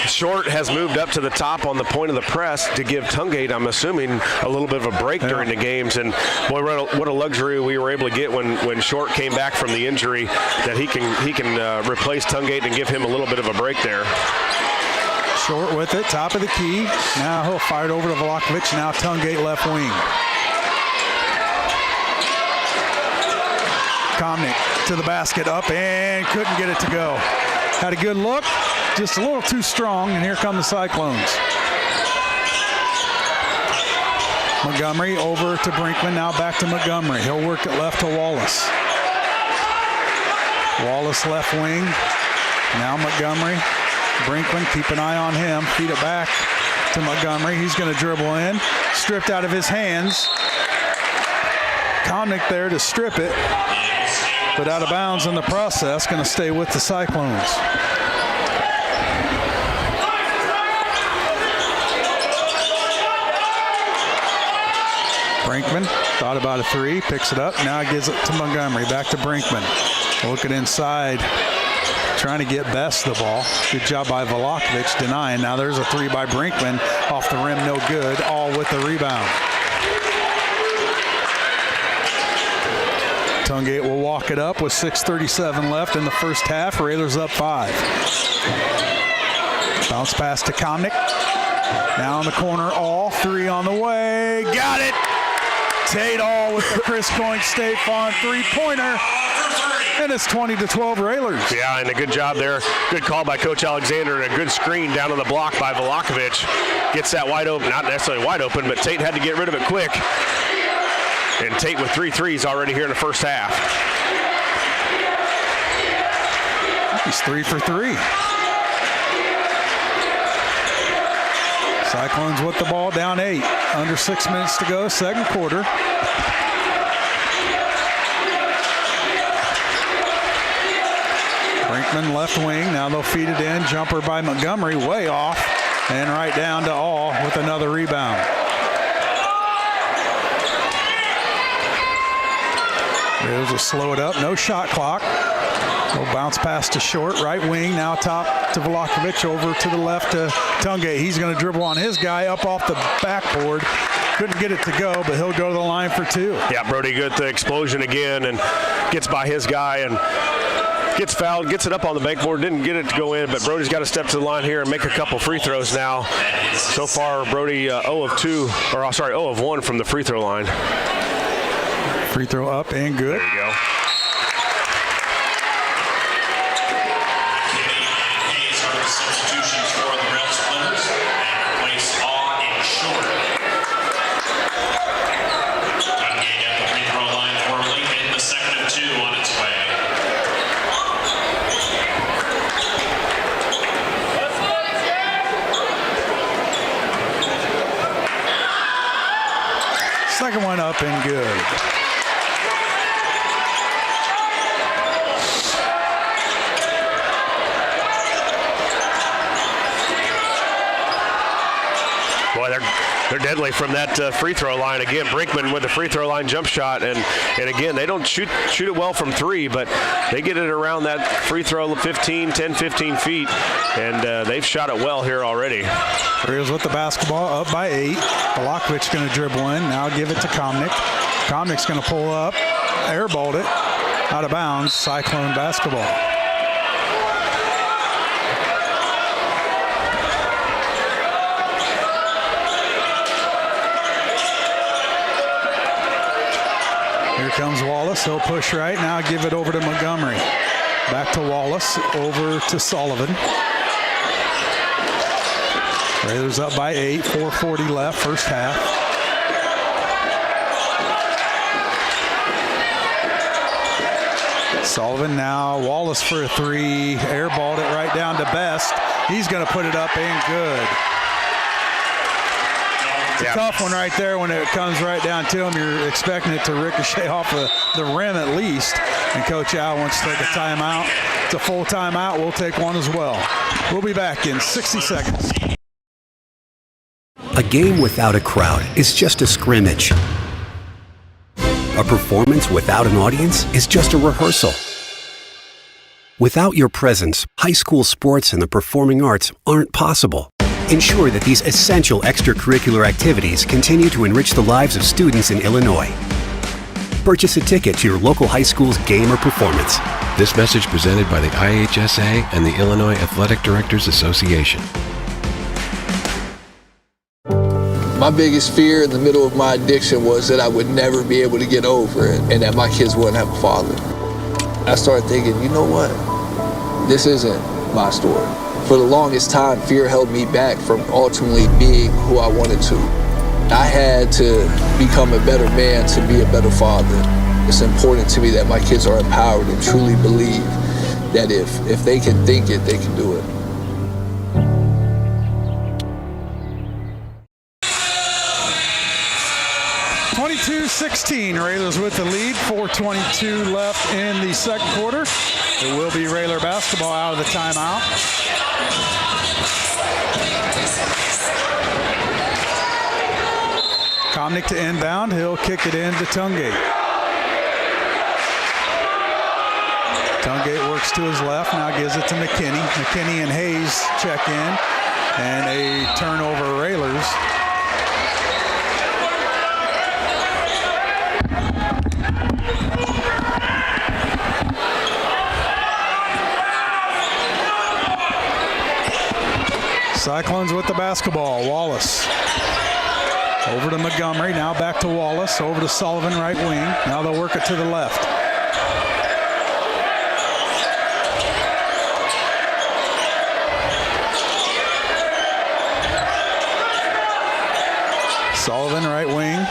short, has moved up to the top on the point of the press to give Tungate, I'm assuming, a little bit of a break during the games. And, boy, what a luxury we were able to get when Short came back from the injury, that he can replace Tungate and give him a little bit of a break there. Short with it, top of the key. Now he'll fire it over to Vlahovic. Now Tungate left wing. Komnick to the basket, up and couldn't get it to go. Had a good look, just a little too strong, and here come the Cyclones. Montgomery over to Brinkman, now back to Montgomery. He'll work it left to Wallace. Wallace left wing, now Montgomery. Brinkman, keep an eye on him, feed it back to Montgomery. He's going to dribble in, stripped out of his hands. Komnick there to strip it, but out of bounds in the process, going to stay with the Cyclones. Brinkman thought about a three, picks it up, now gives it to Montgomery, back to Brinkman. Looking inside, trying to get Best the ball. Good job by Vlahovic denying. Now there's a three by Brinkman, off the rim, no good, all with the rebound. Tungate will walk it up with 6:37 left in the first half. Railers up 5. Bounce pass to Komnick. Now in the corner, all three on the way. Got it! Tate All with the Chris Goink State Farm three-pointer. And it's 20-12 Railers. Yeah, and a good job there. Good call by Coach Alexander, and a good screen down on the block by Vlahovic. Gets that wide open, not necessarily wide open, but Tate had to get rid of it quick. And Tate with 3 threes already here in the first half. He's 3 for 3. Cyclones with the ball, down 8. Under 6 minutes to go, second quarter. Brinkman left wing, now they'll feed it in. Jumper by Montgomery, way off. And right down to All with another rebound. Raiders will slow it up, no shot clock. We'll bounce pass to Short, right wing, now top to Vlahovic, over to the left to Tungate. He's going to dribble on his guy up off the backboard. Couldn't get it to go, but he'll go to the line for 2. Yeah, Brody good the explosion again and gets by his guy and gets fouled, gets it up on the backboard, didn't get it to go in, but Brody's got to step to the line here and make a couple free throws now. So far, Brody 0 of 1 from the free throw line. Free throw up and good. There you go. Hayes are the substitutions for the Rail Splitters and replace Awe and Short. Tungate at the free throw line for Lincoln, the second of 2 on its way. Second one up and good. Boy, they're deadly from that free throw line. Again, Brinkman with the free throw line jump shot, and again, they don't shoot it well from 3, but they get it around that free throw 10, 15 feet, and they've shot it well here already. Raiders with the basketball, up by 8. Vlahovic going to dribble in, now give it to Komnick. Komnick's going to pull up, airballed it, out of bounds, Cyclone basketball. Here comes Wallace. He'll push right. Now give it over to Montgomery. Back to Wallace. Over to Sullivan. Raiders up by 8. 4:40 left. First half. Sullivan now. Wallace for a 3. Airballed it right down to Best. He's going to put it up and good. It's a tough one right there when it comes right down to him. You're expecting it to ricochet off the rim at least. And Coach Al wants to take a timeout a full timeout. We'll take one as well. We'll be back in 60 seconds. A game without a crowd is just a scrimmage. A performance without an audience is just a rehearsal. Without your presence, high school sports and the performing arts aren't possible. Ensure that these essential extracurricular activities continue to enrich the lives of students in Illinois. Purchase a ticket to your local high school's game or performance. This message presented by the IHSA and the Illinois Athletic Directors Association. My biggest fear in the middle of my addiction was that I would never be able to get over it and that my kids wouldn't have a father. I started thinking, you know what? This isn't my story. For the longest time, fear held me back from ultimately being who I wanted to. I had to become a better man to be a better father. It's important to me that my kids are empowered and truly believe that if they can think it, they can do it. (22-16), Railers with the lead. 4:22 left in the second quarter. It will be Railer basketball out of the timeout. Komnick to inbound. He'll kick it in to Tungate. Tungate works to his left. Now gives it to McKinney. McKinney and Hayes check in. And a turnover, Railers. Cyclones with the basketball. Wallace over to Montgomery. Now back to Wallace. Over to Sullivan, right wing. Now they'll work it to the left. Sullivan, right wing.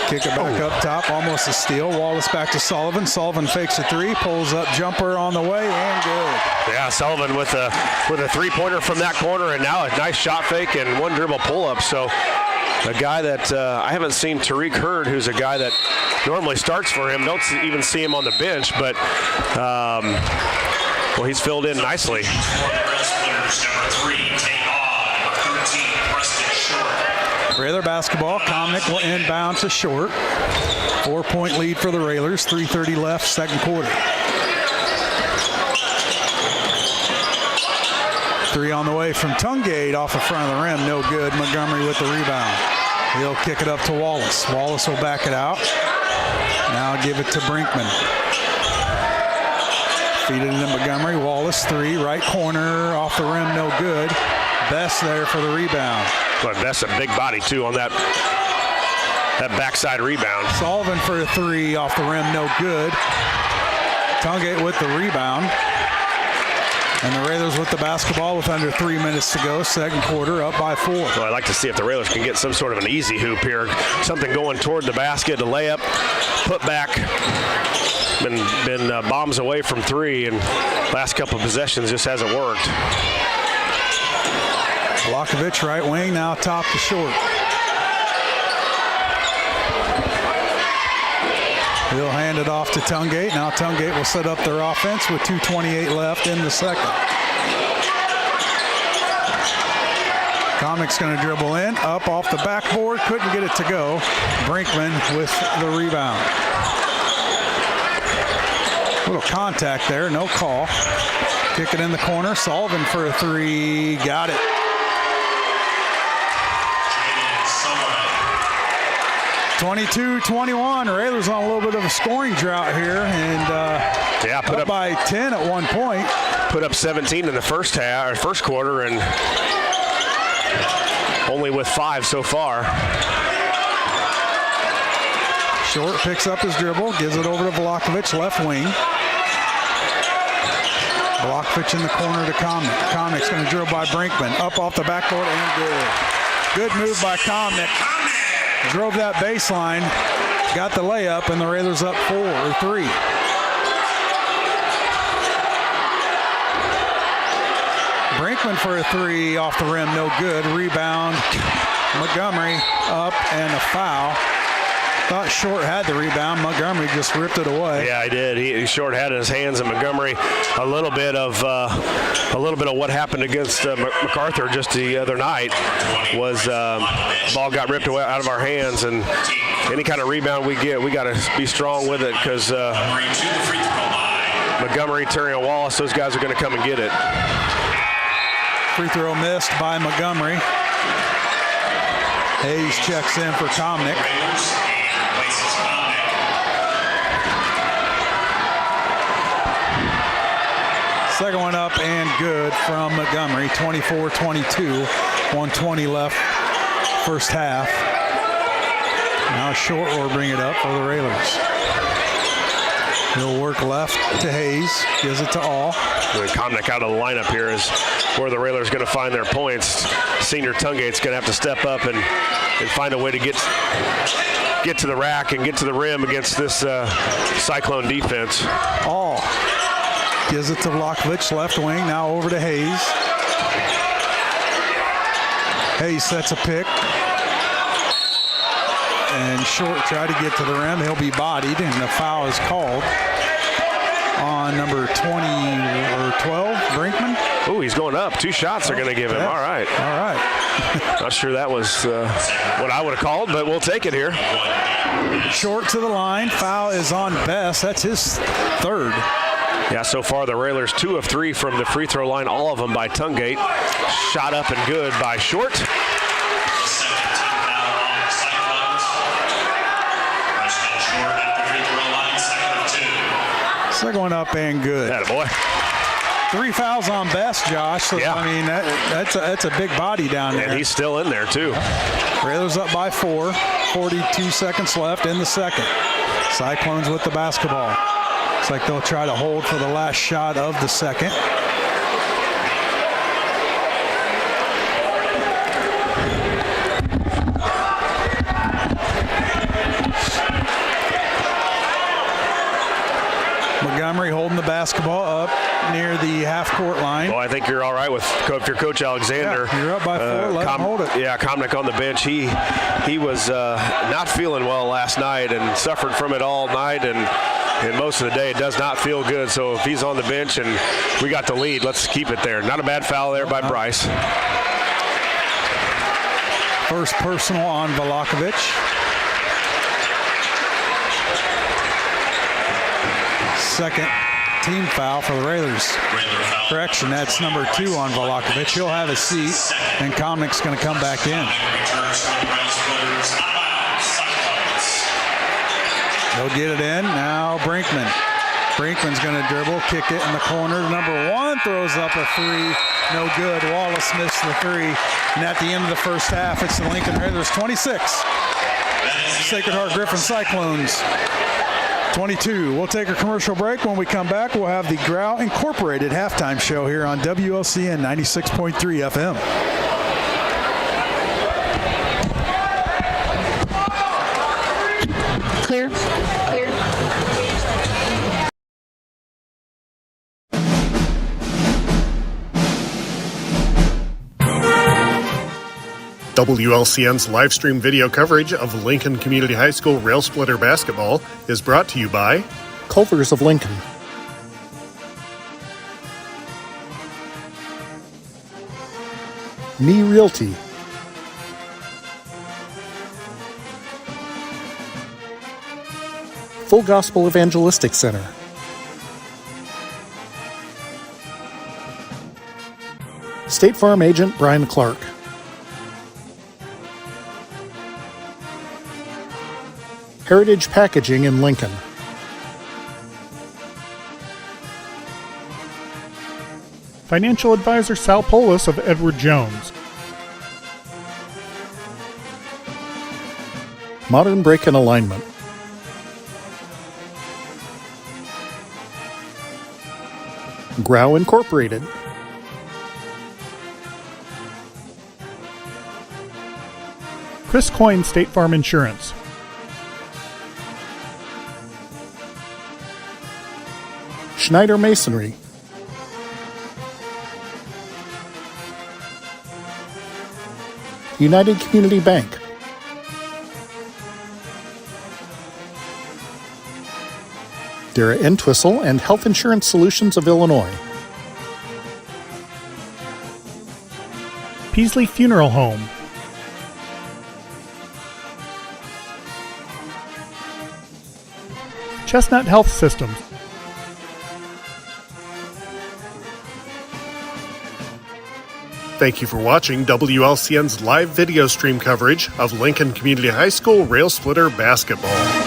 Kick it back up top, almost a steal. Wallace back to Sullivan. Sullivan fakes a three, pulls up jumper on the way, and good. Yeah, Sullivan with a three-pointer from that corner, and now a nice shot fake and one dribble pull-up. So a guy that I haven't seen, Tariq Hurd, who's a guy that normally starts for him. Don't even see him on the bench, but well, he's filled in nicely. Railer basketball. Komnick will inbound to Short. 4-point lead for the Railers. 3:30 left, second quarter. Three on the way from Tungate off the front of the rim. No good. Montgomery with the rebound. He'll kick it up to Wallace. Wallace will back it out. Now give it to Brinkman. Feed it into Montgomery. Wallace, three, right corner, off the rim, no good. Best there for the rebound. But Best a big body, too, on that backside rebound. Sullivan for a three, off the rim, no good. Tungate with the rebound. And the Railers with the basketball with under 3 minutes to go. Second quarter, up by 4. Well, I'd like to see if the Railers can get some sort of an easy hoop here. Something going toward the basket, a layup, put back. Been bombs away from three, and last couple of possessions just hasn't worked. Vlahovic, right wing, now top to Short. He'll hand it off to Tungate. Now Tungate will set up their offense with 2:28 left in the second. Komnick's going to dribble in, up off the backboard, couldn't get it to go. Brinkman with the rebound. Little contact there, no call. Kick it in the corner, Sullivan for a three, got it. 22-21. Railers on a little bit of a scoring drought here, and put up by 10 at one point. Put up 17 in the first quarter, and only with 5 so far. Short picks up his dribble, gives it over to Vlahovic, left wing. Vlahovic in the corner to Komnick. Komnick's going to dribble by Brinkman, up off the backboard, and good. Good move by Komnick. Drove that baseline, got the layup, and the Railers up 3. Brinkman for a three, off the rim, no good. Rebound, Montgomery up, and a foul. Thought Short had the rebound. Montgomery just ripped it away. Yeah, he did. He Short had it in his hands, and Montgomery a little bit of what happened against MacArthur just the other night was ball got ripped away out of our hands, and any kind of rebound we get, we got to be strong with it because Montgomery, Terry, and Wallace, those guys are going to come and get it. Free throw missed by Montgomery. Hayes checks in for Comnick. Second one up and good from Montgomery. 24-22, 1:20 left first half. Now Short will bring it up for the Railers. He'll work left to Hayes, gives it to All. Comnick out of the lineup here is where the Railers going to find their points. Senior Tungate's going to have to step up and find a way to get to the rack and get to the rim against this Cyclone defense. All gives it to Vlahovic, left wing, now over to Hayes. Hayes sets a pick. And Short tried to get to the rim. He'll be bodied, and the foul is called on number 20 or 12, Brinkman. Oh, he's going up. 2 shots they're going to give him. All right. All right. Not sure that was what I would have called, but we'll take it here. Short to the line. Foul is on Best. That's his third. Yeah, so far the Railers 2 of 3 from the free throw line, all of them by Tungate. Shot up and good by Short. Second one up and good. Attaboy. 3 fouls on Best, Josh. So, yeah. I mean, that's a big body down there. And he's still in there, too. Railers up by 4. 42 seconds left in the second. Cyclones with the basketball. Looks like they'll try to hold for the last shot of the second. Montgomery holding the basketball up near the half-court line. Well, I think you're all right with if you're Coach Alexander. Yeah, you're up by 4. Let him hold it. Yeah, Comnick on the bench. He was not feeling well last night and suffered from it all night and most of the day. It does not feel good. So if he's on the bench and we got the lead, let's keep it there. Not a bad foul there by Bryce. First personal on Vlahovic. Second team foul for the Railers. Correction, that's number 2 on Vlahovic. He'll have a seat, and Comnick's going to come back in. They'll get it in. Now Brinkman. Brinkman's going to dribble, kick it in the corner. Number 1 throws up a 3. No good. Wallace missed the 3. And at the end of the first half, it's the Lincoln Railers 26. Sacred Heart-Griffin Cyclones 22. We'll take a commercial break. When we come back, we'll have the Growl Incorporated halftime show here on WLCN 96.3 FM. Clear. Clear. WLCN's live stream video coverage of Lincoln Community High School Rail Splitter basketball is brought to you by Culver's of Lincoln, Me Realty, Full Gospel Evangelistic Center, State Farm Agent Brian Clark, Heritage Packaging in Lincoln, Financial Advisor Sal Polis of Edward Jones, Modern Brake and Alignment, Growl Incorporated, Chris Coyne State Farm Insurance, Schneider Masonry, United Community Bank, Mascara Entwistle, and Health Insurance Solutions of Illinois. Peasley Funeral Home. Chestnut Health Systems. Thank you for watching WLCN's live video stream coverage of Lincoln Community High School Rail Splitter Basketball.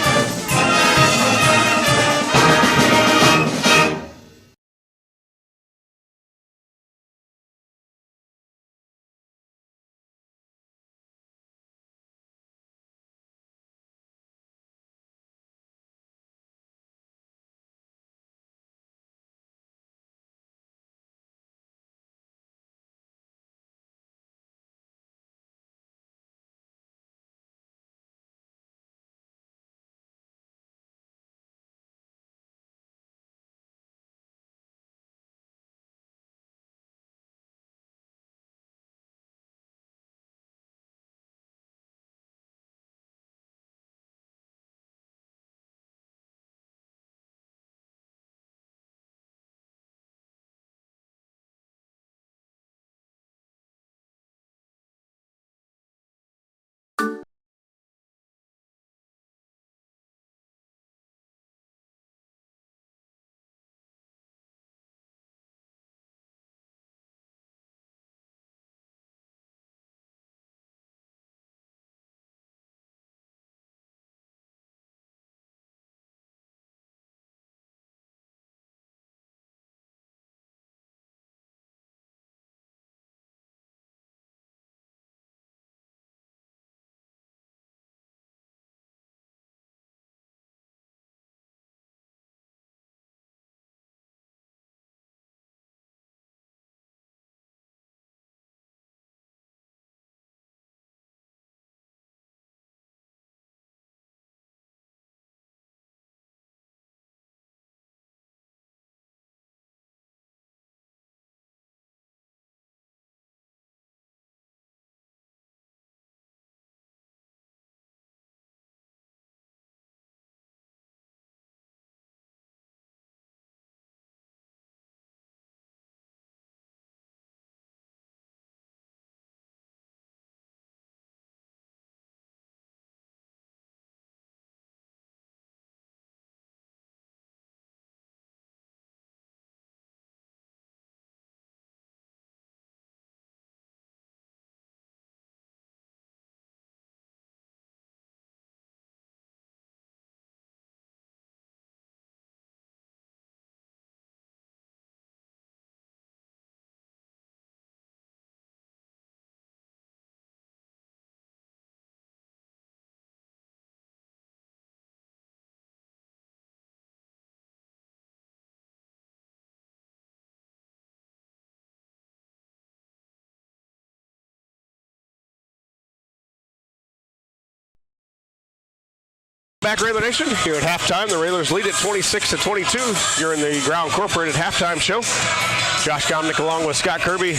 Back Railer Nation, here at halftime, the Railers lead at 26-22. You're in the Ground Incorporated halftime show. Josh Gomnick along with Scott Kirby.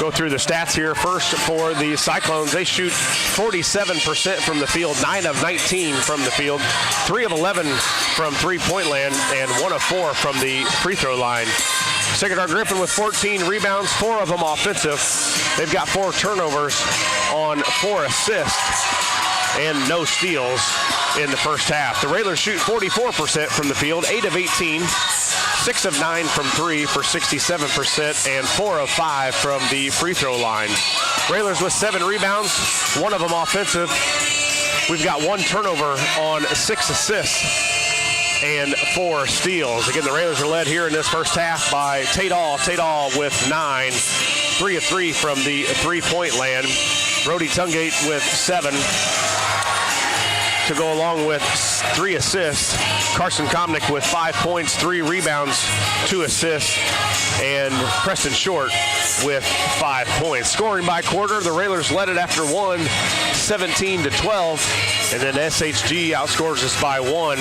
Go through the stats here. First for the Cyclones, they shoot 47% from the field, 9 of 19 from the field, 3 of 11 from three-point land, and 1 of 4 from the free throw line. Sacred Heart-Griffin with 14 rebounds, 4 of them offensive. They've got 4 turnovers on 4 assists and no steals in the first half. The Railers shoot 44% from the field, 8 of 18, 6 of 9 from 3 for 67%, and 4 of 5 from the free throw line. Railers with 7 rebounds, 1 of them offensive. We've got 1 turnover on 6 assists and 4 steals. Again, the Railers are led here in this first half by Tate All. Tate All with 9, 3 of 3 from the three-point land. Brody Tungate with 7. To go along with 3 assists. Carson Komnick with 5 points, 3 rebounds, 2 assists, and Preston Short with 5 points. Scoring by quarter, the Railers led it after 1, 17-12, and then SHG outscores us by 1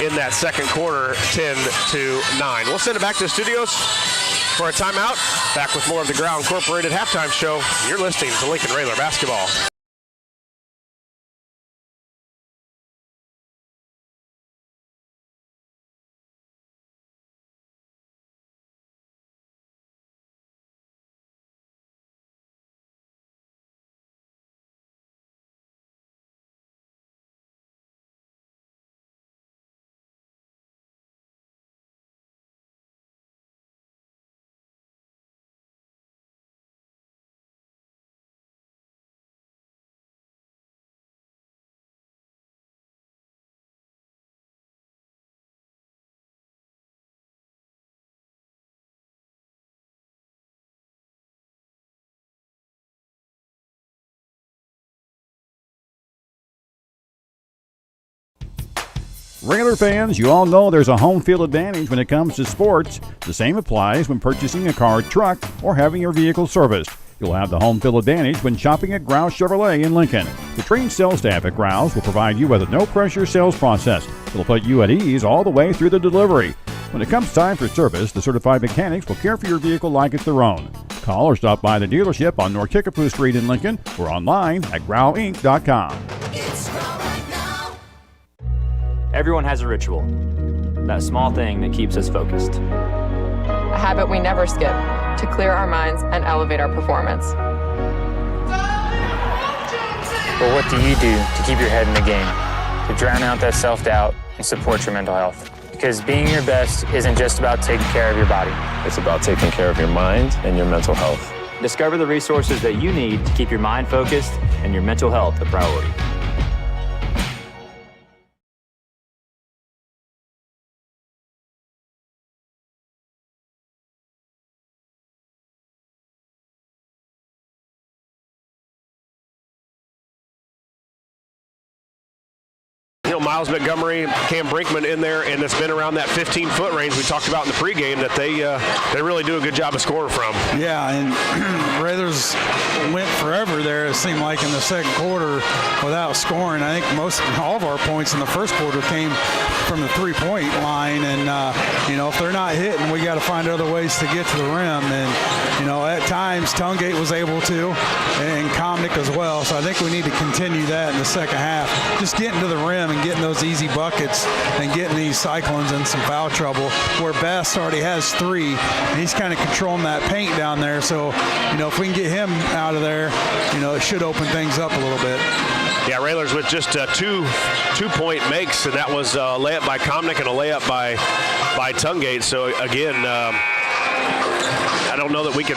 in that second quarter, 10-9. We'll send it back to the studios for a timeout. Back with more of the Ground Incorporated halftime show. You're listening to Lincoln Railer Basketball. Railer fans, you all know there's a home field advantage when it comes to sports. The same applies when purchasing a car, truck, or having your vehicle serviced. You'll have the home field advantage when shopping at Grouse Chevrolet in Lincoln. The trained sales staff at Grouse will provide you with a no-pressure sales process. It'll put you at ease all the way through the delivery. When it comes time for service, the certified mechanics will care for your vehicle like it's their own. Call or stop by the dealership on North Kickapoo Street in Lincoln or online at growinc.com. Everyone has a ritual, that small thing that keeps us focused. A habit we never skip to clear our minds and elevate our performance. But what do you do to keep your head in the game, to drown out that self-doubt and support your mental health? Because being your best isn't just about taking care of your body. It's about taking care of your mind and your mental health. Discover the resources that you need to keep your mind focused and your mental health a priority. Miles Montgomery, Cam Brinkman in there, and it's been around that 15-foot range we talked about in the pregame that they really do a good job of scoring from. Yeah, and Railers went forever there, it seemed like, in the second quarter without scoring. I think all of our points in the first quarter came from the three-point line, and if they're not hitting, we got to find other ways to get to the rim. And at times Tungate was able to, and Comnick as well. So I think we need to continue that in the second half. Just getting to the rim and getting those easy buckets and getting these Cyclones in some foul trouble, where Best already has 3, and he's kind of controlling that paint down there. So, if we can get him out of there, it should open things up a little bit. Yeah, Railers with just two-point makes, and that was a layup by Comnick and a layup by Tungate. So, again, I don't know that we can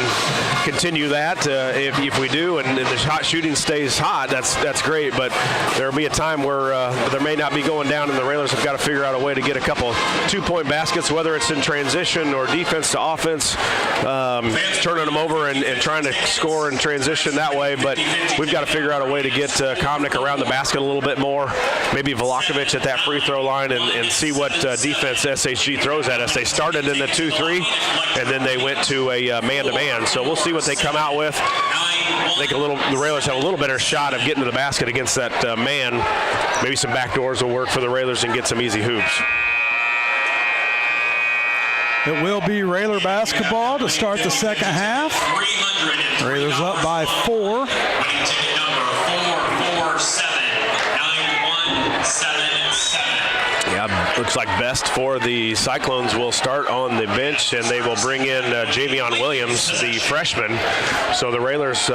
continue that. If we do, and the hot shooting stays hot, that's great. But there will be a time where there may not be going down, and the Railers have got to figure out a way to get a couple two-point baskets, whether it's in transition or defense to offense, turning them over and trying to score in transition that way. But we've got to figure out a way to get Comnick around the basket a little bit more. Maybe Vlahovic at that free throw line and see what defense SHG throws at us. They started in the 2-3, and then they went to a man-to-man. So we'll see what they come out with. I think the Railers have a little better shot of getting to the basket against that man. Maybe some back doors will work for the Railers and get some easy hoops. It will be Railer basketball to start the second half. Railers up by 4. Yeah, looks like Best for the Cyclones will start on the bench, and they will bring in Javion Williams, the freshman. So the Railers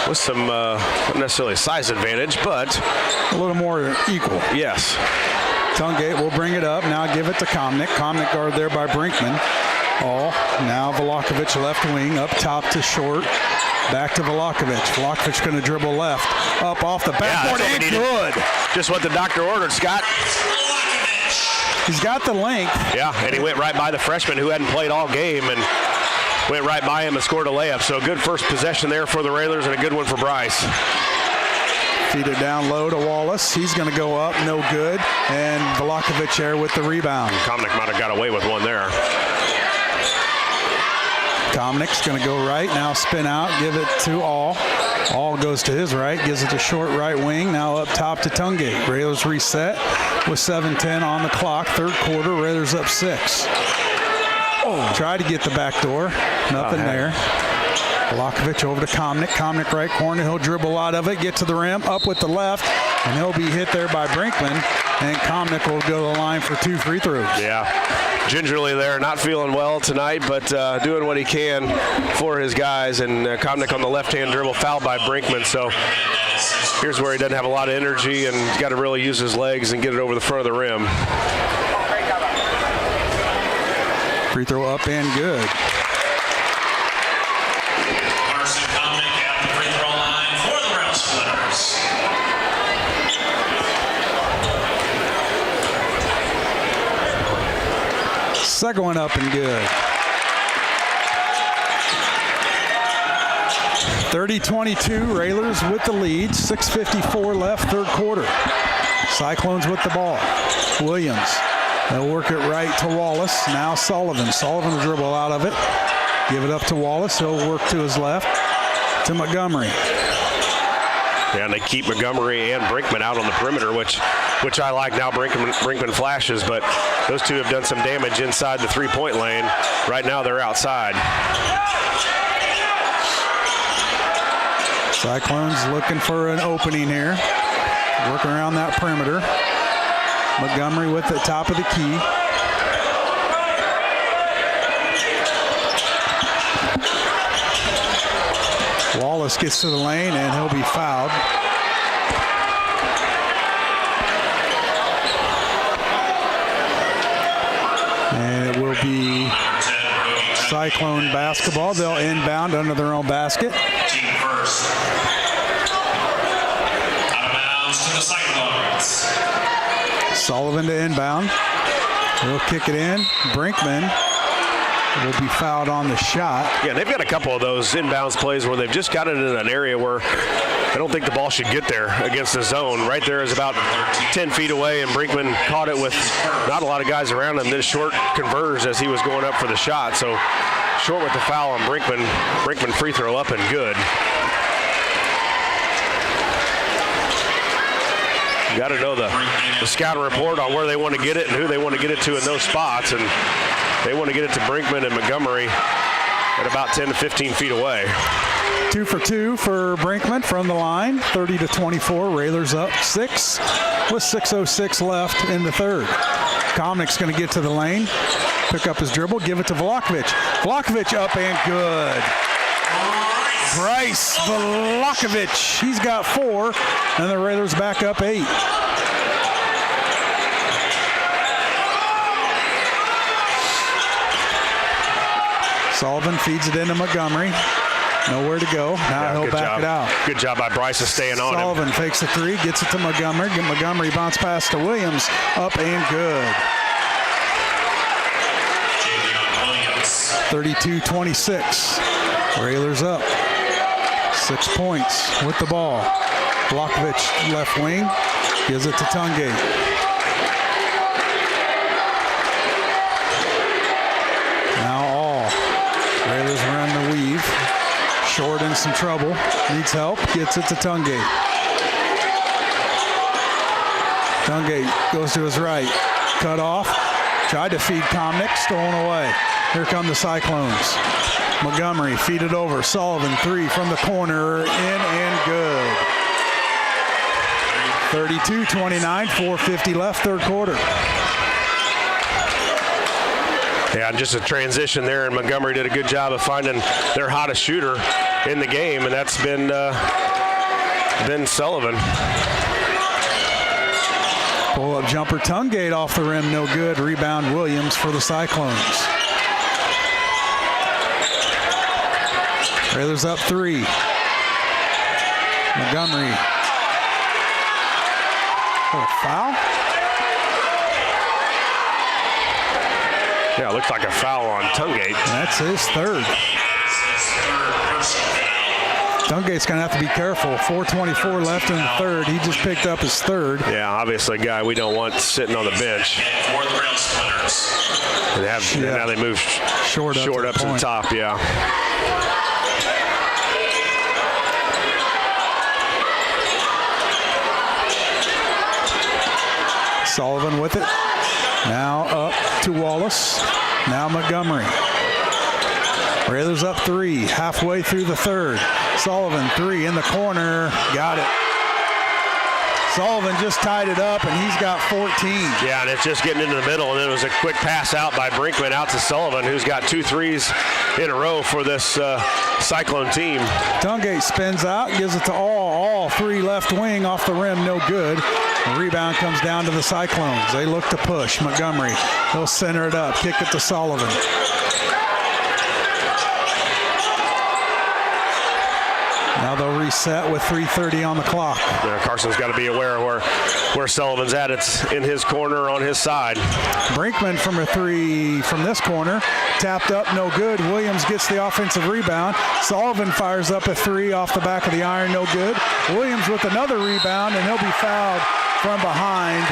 with some not necessarily size advantage, but a little more equal. Yes. Tungate will bring it up. Now give it to Comnick. Comnick guard there by Brinkman. Now Vlahovic left wing, up top to Short. Back to Vlahovic. Vlahovic going to dribble left. Up off the backboard, and good. Just what the doctor ordered, Scott. He's got the length. Yeah, and he went right by the freshman who hadn't played all game and went right by him and scored a layup. So a good first possession there for the Railers and a good one for Bryce. Feed it down low to Wallace. He's going to go up, no good. And Vlahovic there with the rebound. Comnick might have got away with one there. Comnick's going to go right, now spin out, give it to All. All goes to his right, gives it to Short right wing, now up top to Tungate. Railers reset with 7:10 on the clock, third quarter, Railers up 6. Try to get the back door, nothing there. Vlahovic over to Comnick. Comnick right corner. He'll dribble out of it, get to the rim, up with the left, and he'll be hit there by Brinkman. And Comnick will go to the line for 2 free throws. Yeah, gingerly there, not feeling well tonight, but doing what he can for his guys. And Comnick on the left-hand dribble, fouled by Brinkman. So here's where he doesn't have a lot of energy and he's got to really use his legs and get it over the front of the rim. Free throw up and good. Second one up and good. 30-22, Railers with the lead. 6:54 left, third quarter. Cyclones with the ball. Williams. They'll work it right to Wallace. Now Sullivan. Sullivan will dribble out of it. Give it up to Wallace. He'll work to his left. To Montgomery. Yeah, and they keep Montgomery and Brinkman out on the perimeter, which I like. Now Brinkman flashes, but those two have done some damage inside the three-point lane. Right now they're outside. Cyclones looking for an opening here. Working around that perimeter. Montgomery with the top of the key. Wallace gets to the lane and he'll be fouled. And it will be Cyclone basketball. They'll inbound under their own basket. Team first. Out of bounds to the Cyclones. Sullivan to inbound. He'll kick it in. Brinkman will be fouled on the shot. Yeah, they've got a couple of those inbounds plays where they've just got it in an area where I don't think the ball should get there against the zone. Right there is about 10 feet away, and Brinkman caught it with not a lot of guys around him. Then short converged as he was going up for the shot. So short with the foul on Brinkman. Brinkman free throw up and good. You got to know the scouting report on where they want to get it and who they want to get it to in those spots. And they want to get it to Brinkman and Montgomery at about 10 to 15 feet away. 2 for 2 for Brinkman from the line. 30-24. Railers up 6 with 6:06 left in the third. Komnick's going to get to the lane, pick up his dribble, give it to Vlahovic. Vlahovic up and good. Bryce Vlahovic. He's got 4, and the Railers back up 8. Sullivan feeds it into Montgomery. Nowhere to go. Now he'll back it out. Good job by Bryce of staying on him. Sullivan fakes the 3, gets it to Montgomery. Montgomery bounce pass to Williams. Up and good. 32-26. Railers up. 6 points with the ball. Vlahovic left wing. Gives it to Tungate. Now all. Railers run the weave. Short in some trouble. Needs help. Gets it to Tungate. Tungate goes to his right. Cut off. Tried to feed Komnick. Stolen away. Here come the Cyclones. Montgomery feed it over. Sullivan 3 from the corner. In and good. 32-29. 4:50 left, third quarter. Yeah, just a transition there, and Montgomery did a good job of finding their hottest shooter in the game, and that's been Sullivan. Pull-up jumper, Tungate off the rim, no good. Rebound Williams for the Cyclones. Railers up 3. Montgomery. Oh, foul? Yeah, it looks like a foul on Tungate. That's his third. Tungate's going to have to be careful. 4:24 left in the third. He just picked up his third. Yeah, obviously a guy we don't want sitting on the bench. For the Rail Splitters. Now they move short up to the top, yeah. Sullivan with it. Now up to Wallace. Now Montgomery. Railers up 3, halfway through the third. Sullivan 3 in the corner. Got it. Sullivan just tied it up, and he's got 14. Yeah, and it's just getting into the middle, and it was a quick pass out by Brinkman out to Sullivan, who's got 2 threes in a row for this Cyclone team. Tungate spins out, gives it to all 3 left wing off the rim, no good. The rebound comes down to the Cyclones. They look to push. Montgomery, he'll center it up, kick it to Sullivan. Now they'll reset with 3:30 on the clock. Yeah, Carson's got to be aware where Sullivan's at. It's in his corner on his side. Brinkman from a three from this corner. Tapped up, no good. Williams gets the offensive rebound. Sullivan fires up a three off the back of the iron, no good. Williams with another rebound, and he'll be fouled from behind.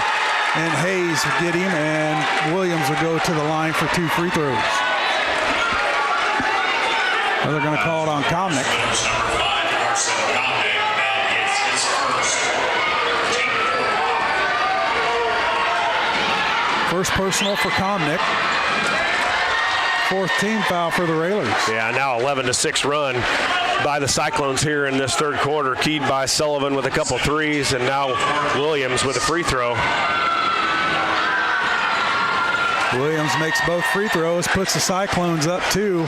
And Hayes will get him, and Williams will go to the line for 2 free throws. Well, they're going to call it on Comnick. First personal for Comnick. 4th team foul for the Railers. Yeah, now 11-6 run by the Cyclones here in this third quarter, keyed by Sullivan with a couple threes, and now Williams with a free throw. Williams makes both free throws, puts the Cyclones up 2.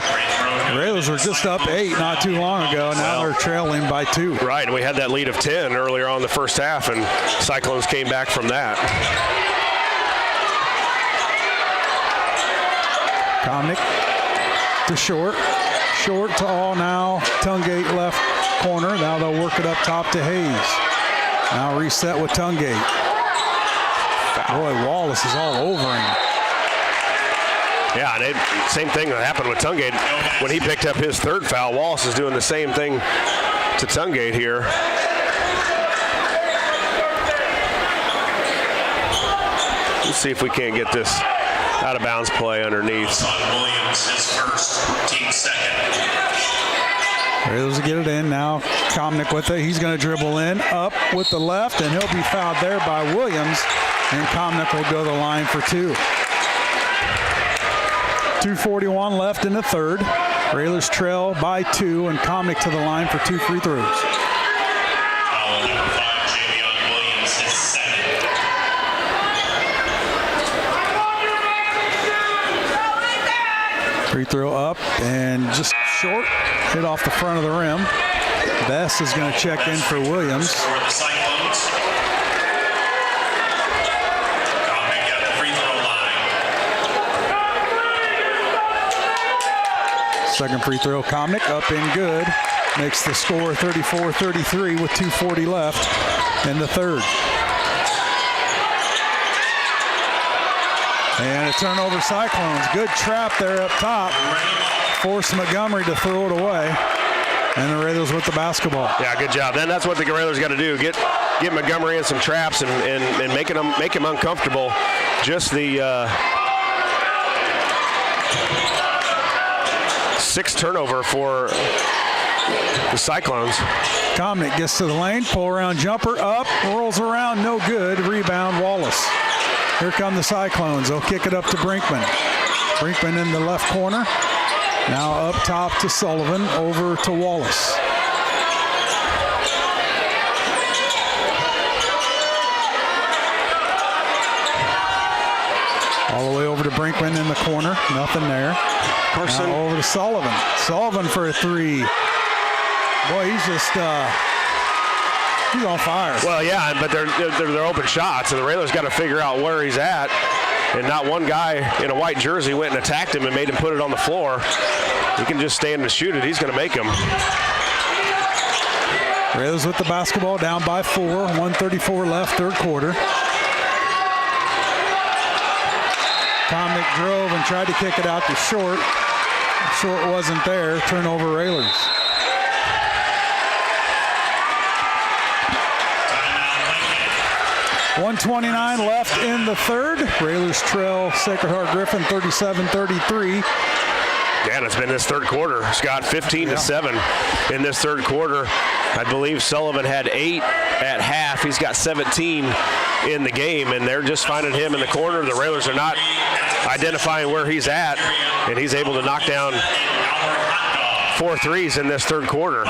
The Railers were just up 8 not too long ago. Now they're trailing by 2. Right, and we had that lead of 10 earlier on in the first half, and Cyclones came back from that. Comnick to Short. Short to all now. Tungate left corner. Now they'll work it up top to Hayes. Now reset with Tungate. Boy, Wallace is all over him. Yeah, and same thing that happened with Tungate. When he picked up his third foul, Wallace is doing the same thing to Tungate here. Let's see if we can't get this out of bounds play underneath. Williams is first, team second. Railers will get it in now. Comnick with it. He's going to dribble in, up with the left, and he'll be fouled there by Williams. And Comnick will go to the line for 2. 2:41 left in the third. Railers trail by 2, and Comnick to the line for 2 free throws. Foul number 5, Javion Williams is second. Free throw up and just short. Hit off the front of the rim. Best is going to check in for Williams. For the Cyclones. Comnick at the free throw line. Second free throw, Comnick up and good. Makes the score 34-33 with 2:40 left in the third. And a turnover, Cyclones. Good trap there up top. Force Montgomery to throw it away. And the Railers with the basketball. Yeah, good job. Then that's what the Railers got to do. Get Montgomery in some traps and make him uncomfortable. Just the 6th turnover for the Cyclones. Comnick gets to the lane, pull around jumper, up, rolls around, no good. Rebound, Wallace. Here come the Cyclones. They'll kick it up to Brinkman. Brinkman in the left corner. Now up top to Sullivan, over to Wallace. All the way over to Brinkman in the corner. Nothing there. Carson. Now over to Sullivan. Sullivan for a 3. Boy, he's just he's on fire. Well, yeah, but they're open shots, and the Railers got to figure out where he's at. And not one guy in a white jersey went and attacked him and made him put it on the floor. He can just stand and shoot it. He's going to make him. Railers with the basketball, down by 4. 1:34 left, third quarter. Comnick drove and tried to kick it out to Short. Short wasn't there. Turnover, Railers. .129 left in the third. Railers trail Sacred Heart-Griffin 37-33. Yeah, and it's been this third quarter. Scott, 15-7 in this third quarter. I believe Sullivan had 8 at half. He's got 17 in the game, and they're just finding him in the corner. The Railers are not identifying where he's at, and he's able to knock down 4 threes in this third quarter.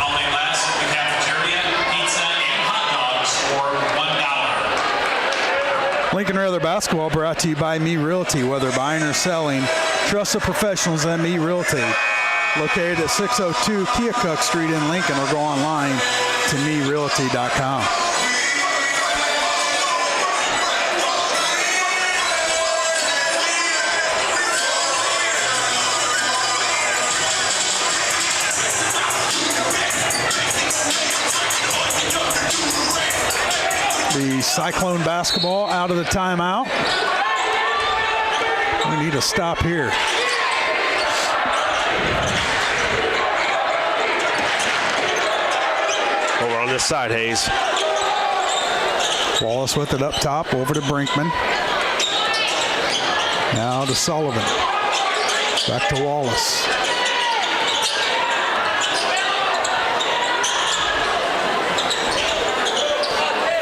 Lincoln Railer basketball brought to you by Me Realty. Whether buying or selling, trust the professionals at Me Realty. Located at 602 Keokuk Street in Lincoln, or go online to merealty.com. The Cyclone basketball out of the timeout. We need a stop here. Over on this side, Hayes. Wallace with it up top, over to Brinkman. Now to Sullivan. Back to Wallace.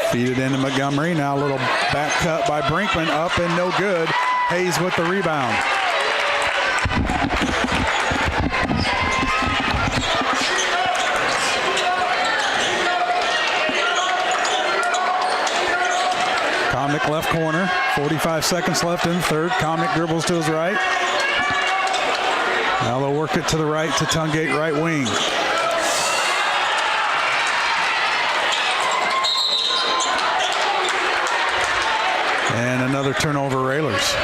Feed it into Montgomery. Now a little back cut by Brinkman. Up and no good. Hayes with the rebound. Comnick left corner. 45 seconds left in the third. Comnick dribbles to his right. Now they'll work it to the right to Tungate right wing. And another turnover, Railers.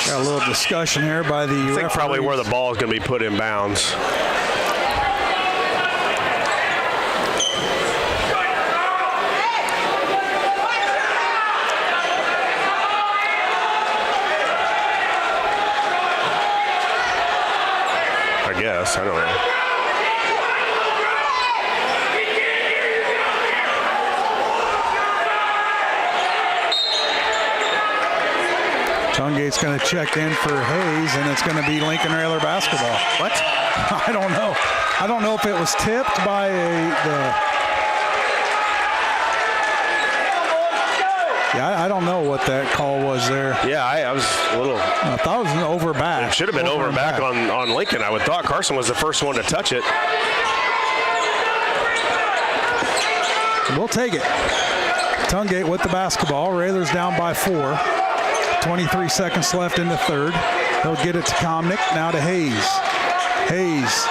Got a little discussion here by the I think probably where the ball is going to be put in bounds. I guess, I don't know. Tungate's going to check in for Hayes, and it's going to be Lincoln Railer basketball. What? I don't know. I don't know if it was tipped by I don't know what that call was there. Yeah, I was a little. I thought it was an over back. It should have been over back on Lincoln. I would thought Carson was the first one to touch it. We'll take it. Tungate with the basketball. Railers down by 4. 23 seconds left in the third. They'll get it to Comnick. Now to Hayes. Hayes,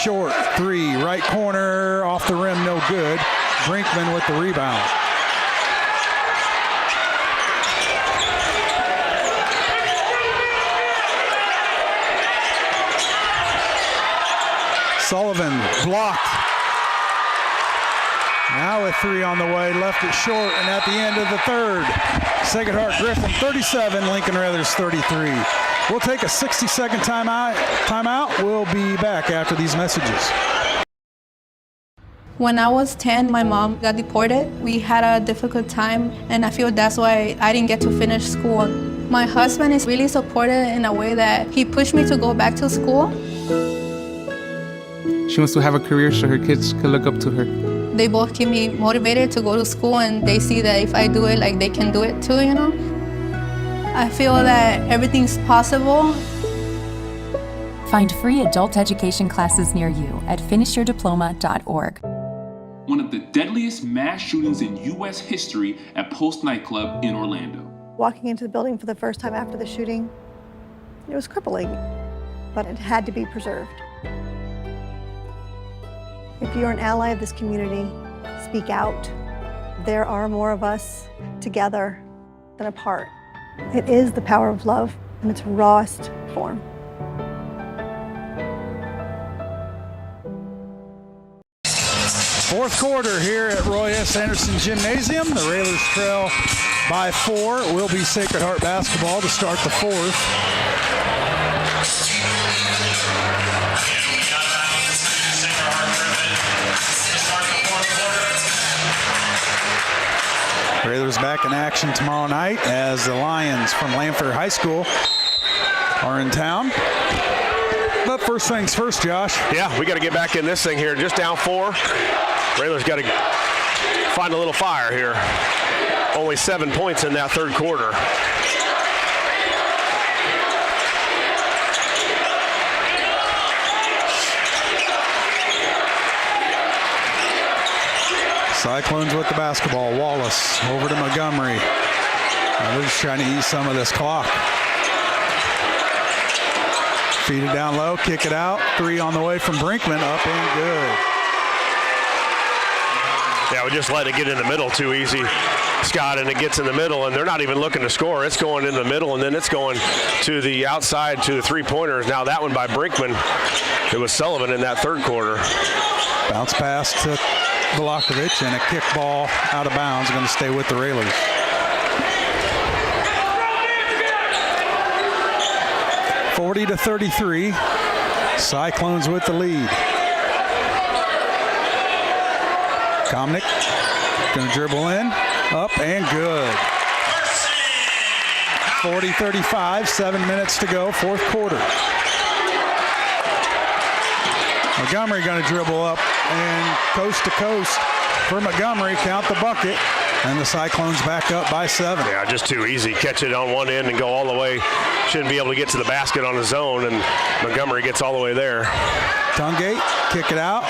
short three, right corner, off the rim, no good. Brinkman with the rebound. Sullivan blocked. Now a three on the way, left it short, and at the end of the third, Sacred Heart-Griffin 37, Lincoln Railers 33. We'll take a 60-second timeout. We'll be back after these messages. When I was 10, my mom got deported. We had a difficult time, and I feel that's why I didn't get to finish school. My husband is really supportive in a way that he pushed me to go back to school. She wants to have a career so her kids can look up to her. They both keep me motivated to go to school, and they see that if I do it, like they can do it too, you know? I feel that everything's possible. Find free adult education classes near you at finishyourdiploma.org. One of the deadliest mass shootings in U.S. history at Post nightclub in Orlando. Walking into the building for the first time after the shooting, it was crippling, but it had to be preserved. If you're an ally of this community, speak out. There are more of us together than apart. It is the power of love in its rawest form. Fourth quarter here at Roy S. Anderson Gymnasium. The Railers trail by 4. It will be Sacred Heart basketball to start the fourth. Railers back in action tomorrow night as the Lions from Lanphier High School are in town. But first things first, Josh. Yeah, we got to get back in this thing here. Just down 4. Railers got to find a little fire here. Only 7 points in that third quarter. Cyclones with the basketball. Wallace over to Montgomery. Now they're just trying to ease some of this clock. Feed it down low, kick it out. 3 on the way from Brinkman, up and good. Yeah, we just let it get in the middle too easy. Scott, and it gets in the middle, and they're not even looking to score. It's going in the middle, and then it's going to the outside to the three-pointers. Now that one by Brinkman. It was Sullivan in that third quarter. Bounce pass to Vlahovic, and a kick ball out of bounds, going to stay with the Railers. (40-33). Cyclones with the lead. Komnick going to dribble in, up and good. 40-35, 7 minutes to go, fourth quarter. Montgomery going to dribble up and coast to coast for Montgomery, count the bucket, and the Cyclones back up by 7. Yeah, just too easy. Catch it on one end and go all the way. Shouldn't be able to get to the basket on his own, and Montgomery gets all the way there. Tungate, kick it out.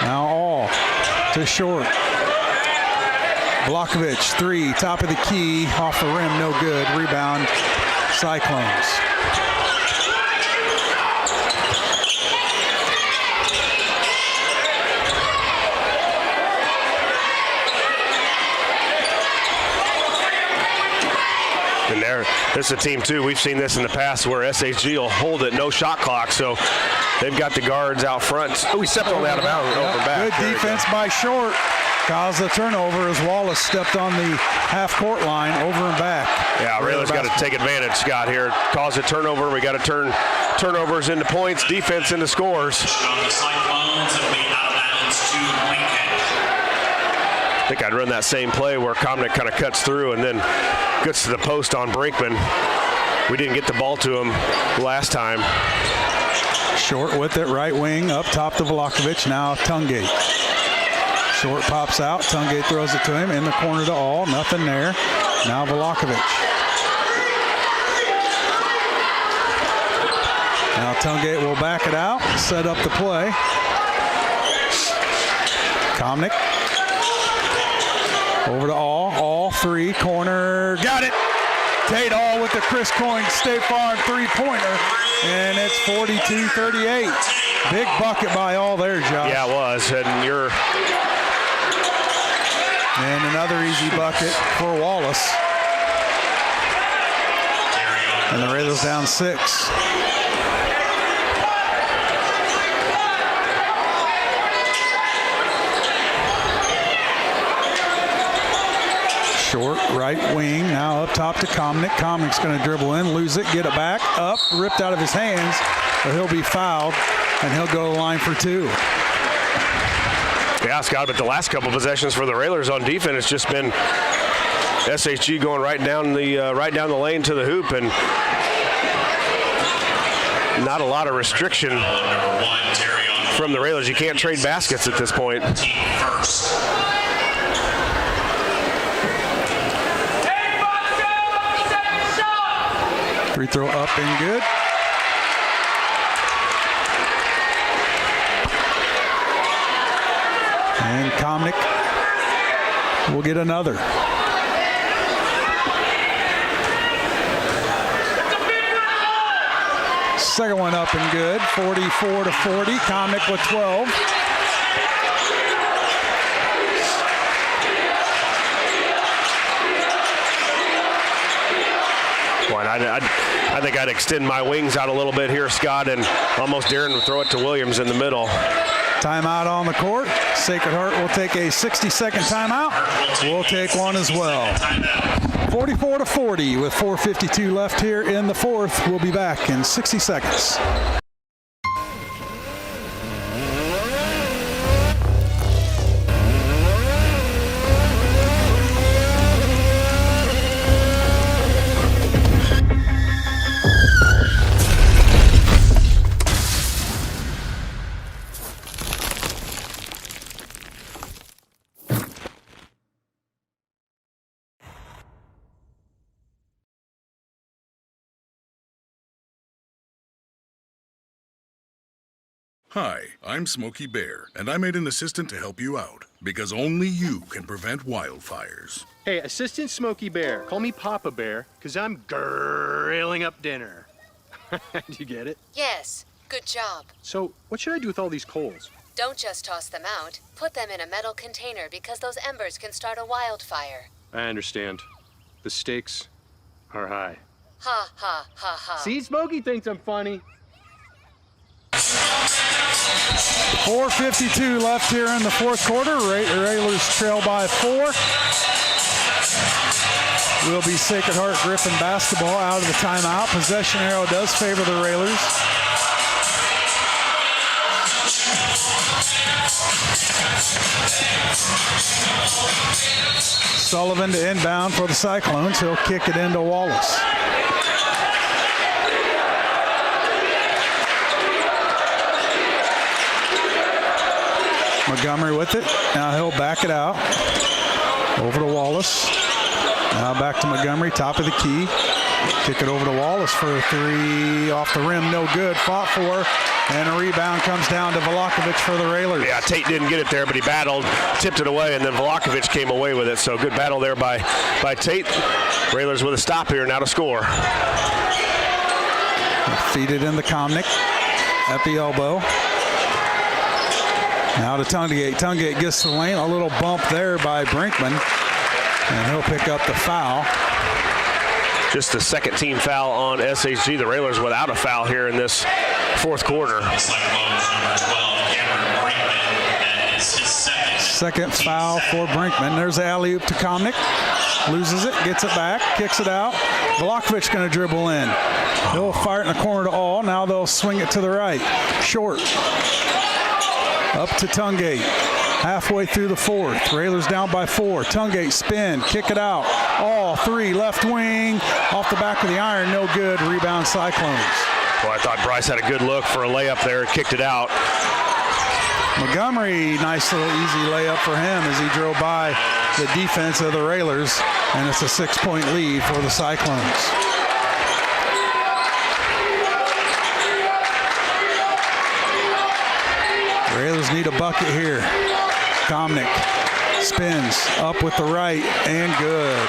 Now all to Short. Vlahovic, three, top of the key, off the rim, no good. Rebound, Cyclones. And this is a team, too. We've seen this in the past where SHG will hold it, no shot clock. So they've got the guards out front. Oh, he stepped on the out of bounds over back. Good defense by Short. Caused the turnover as Wallace stepped on the half-court line over and back. Yeah, Railers got to take advantage, Scott, here. Cause a turnover. We got to turn turnovers into points, defense into scores. I think I'd run that same play where Komnick kind of cuts through and then gets to the post on Brinkman. We didn't get the ball to him last time. Short with it, right wing, up top to Vlahovic, now Tungate. Short pops out, Tungate throws it to him, in the corner to All, nothing there. Now Vlahovic. Now Tungate will back it out, set up the play. Komnick. Over to All three, corner, got it. Tate All with the Chris Coyne State Farm three-pointer, and it's 42-38. Big bucket by All there, Josh. Yeah, it was, and another easy bucket for Wallace. And the Raiders down 6. Short, right wing, now up top to Komnick. Komnick's going to dribble in, lose it, get it back, up, ripped out of his hands, but he'll be fouled, and he'll go to the line for 2. Yeah, Scott, but the last couple possessions for the Railers on defense, it's just been SHG going right down the lane to the hoop, and not a lot of restriction from the Railers. You can't trade baskets at this point. Free throw up and good. And Komnick will get another. Second one up and good. 44-40. Komnick with 12. I think I'd extend my wings out a little bit here, Scott, and almost daring to throw it to Williams in the middle. Timeout on the court. Sacred Heart will take a 60-second timeout. We'll take one as well. 44-40 with 4:52 left here in the fourth. We'll be back in 60 seconds. Hi, I'm Smokey Bear, and I made an assistant to help you out, because only you can prevent wildfires. Hey, Assistant Smokey Bear, call me Papa Bear, because I'm grilling up dinner. Do you get it? Yes, good job. So, what should I do with all these coals? Don't just toss them out. Put them in a metal container because those embers can start a wildfire. I understand. The stakes are high. Ha ha ha ha. See, Smokey thinks I'm funny. 4:52 left here in the fourth quarter. Railers trail by 4. Will be Sacred Heart Griffin basketball out of the timeout. Possession arrow does favor the Railers. Sullivan to inbound for the Cyclones. He'll kick it into Wallace. Montgomery with it. Now he'll back it out. Over to Wallace. Now back to Montgomery, top of the key. Kick it over to Wallace for a 3 off the rim. No good. Fought for. And a rebound comes down to Vlahovic for the Railers. Yeah, Tate didn't get it there, but he battled, tipped it away, and then Vlahovic came away with it. So good battle there by Tate. Railers with a stop here, now to score. Feed it in the Komnick at the elbow. Now to Tungate. Tungate gets the lane. A little bump there by Brinkman. And he'll pick up the foul. Just the second team foul on SHG. The Railers without a foul here in this fourth quarter. Second foul for Brinkman. There's the alley-oop to Komnick. Loses it, gets it back, kicks it out. Vlahovic going to dribble in. He'll fire it in the corner to All. Now they'll swing it to the right. Short. Up to Tungate. Halfway through the fourth. Railers down by 4. Tungate spin, kick it out. All 3, left wing. Off the back of the iron, no good. Rebound Cyclones. Well, I thought Bryce had a good look for a layup there, kicked it out. Montgomery, nice little easy layup for him as he drove by the defense of the Railers, and it's a 6-point lead for the Cyclones. Railers need a bucket here. Komnick spins up with the right and good.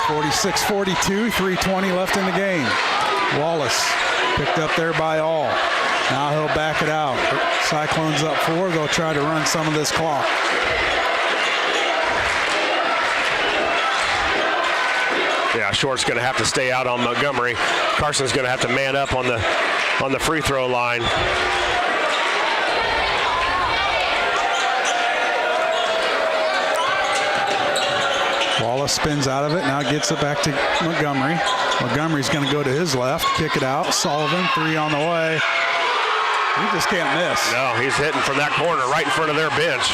46-42, 3:20 left in the game. Wallace picked up there by All. Now he'll back it out. Cyclones up 4. They'll try to run some of this clock. Yeah, Short's going to have to stay out on Montgomery. Carson's going to have to man up on the free throw line. Wallace spins out of it, now gets it back to Montgomery. Montgomery's going to go to his left, kick it out. Sullivan, 3 on the way. He just can't miss. No, he's hitting from that corner right in front of their bench.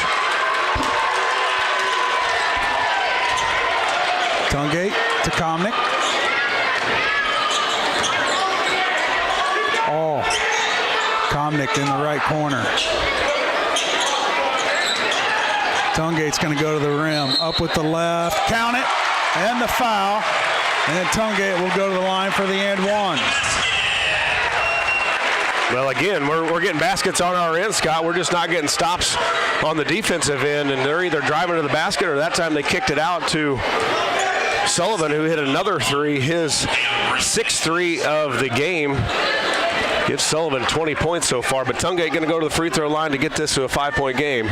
Tungate to Komnick. All. Komnick in the right corner. Tungate's going to go to the rim. Up with the left. Count it. And the foul. And then Tungate will go to the line for the and one. Well, again, we're getting baskets on our end, Scott. We're just not getting stops on the defensive end, and they're either driving to the basket or that time they kicked it out to Sullivan, who hit another 3, his 6th 3 of the game. Gives Sullivan 20 points so far, but Tungate going to go to the free throw line to get this to a 5-point game.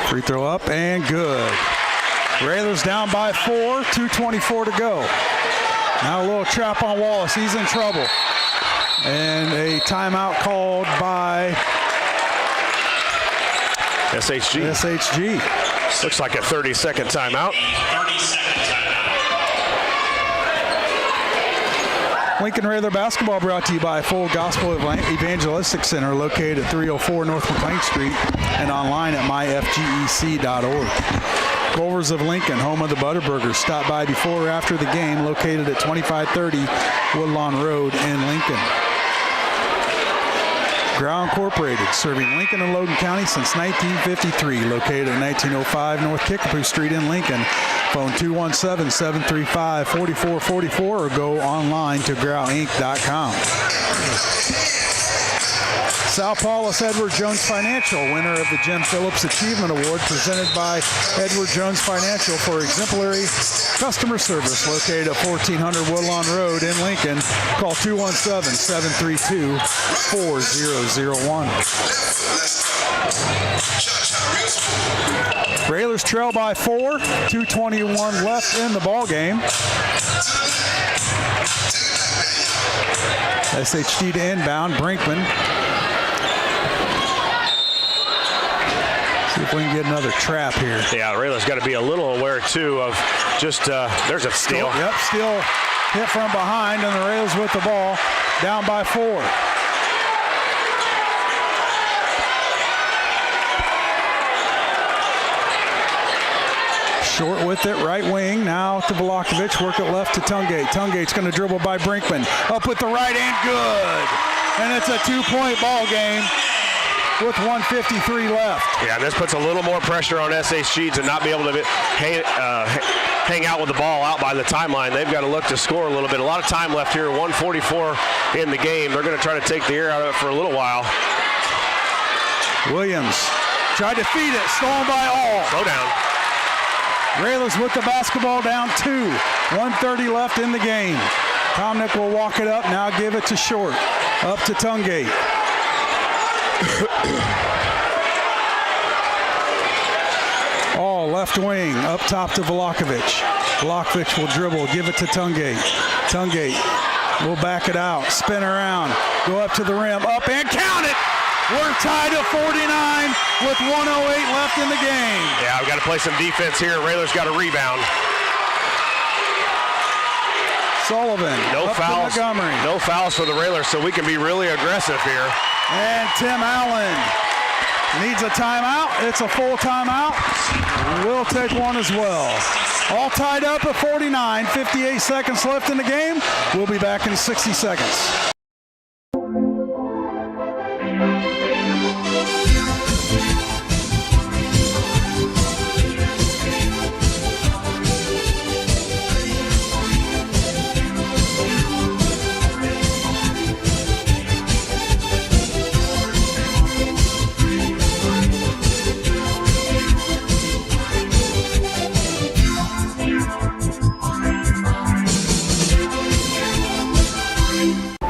Free throw up and good. Railers down by 4, 2:24 to go. Now a little trap on Wallace, he's in trouble. And a timeout called by SHG. Looks like a 30-second timeout. 30-second timeout. Lincoln Railer basketball brought to you by Full Gospel Evangelistic Center, located at 304 North McLean Street and online at myfgec.org. Culvers of Lincoln, home of the Butterburgers. Stop by before or after the game, located at 2530 Woodlawn Road in Lincoln. Grow Incorporated, serving Lincoln and Logan County since 1953, located at 1905 North Kickapoo Street in Lincoln. Phone 217-735-4444 or go online to growinc.com. South Paulus Edward Jones Financial, winner of the Jim Phillips Achievement Award, presented by Edward Jones Financial for exemplary customer service, located at 1400 Woodlawn Road in Lincoln. Call 217-732-4001. Railers trail by 4, 2:21 left in the ball game. SHG to inbound, Brinkman. See if we can get another trap here. Yeah, Raylor's got to be a little aware, too, of just, there's a steal. Yep, steal hit from behind, and the Rails with the ball, down by 4. Short with it, right wing, now to Velakovic, work it left to Tungate. Tungate's going to dribble by Brinkman. Up with the right hand, good. And it's a 2-point ball game with 1:53 left. Yeah, and this puts a little more pressure on SHG to not be able to hang out with the ball out by the timeline. They've got to look to score a little bit. A lot of time left here, 1:44 in the game. They're going to try to take the air out of it for a little while. Williams tried to feed it, stolen by All. Slow down. Raylers with the basketball, down 2. 1:30 left in the game. Tomnick will walk it up, now give it to Short. Up to Tungate. All left wing, up top to Velakovic. Velakovic will dribble, give it to Tungate. Tungate will back it out, spin around, go up to the rim, up and count it! We're tied at 49 with 1:08 left in the game. Yeah, we've got to play some defense here. Raylor's got a rebound. Sullivan, no up fouls. to Montgomery. No fouls for the Railers, so we can be really aggressive here. And Tim Allen needs a timeout. It's a full timeout. We'll take one as well. All tied up at 49, 58 seconds left in the game. We'll be back in 60 seconds.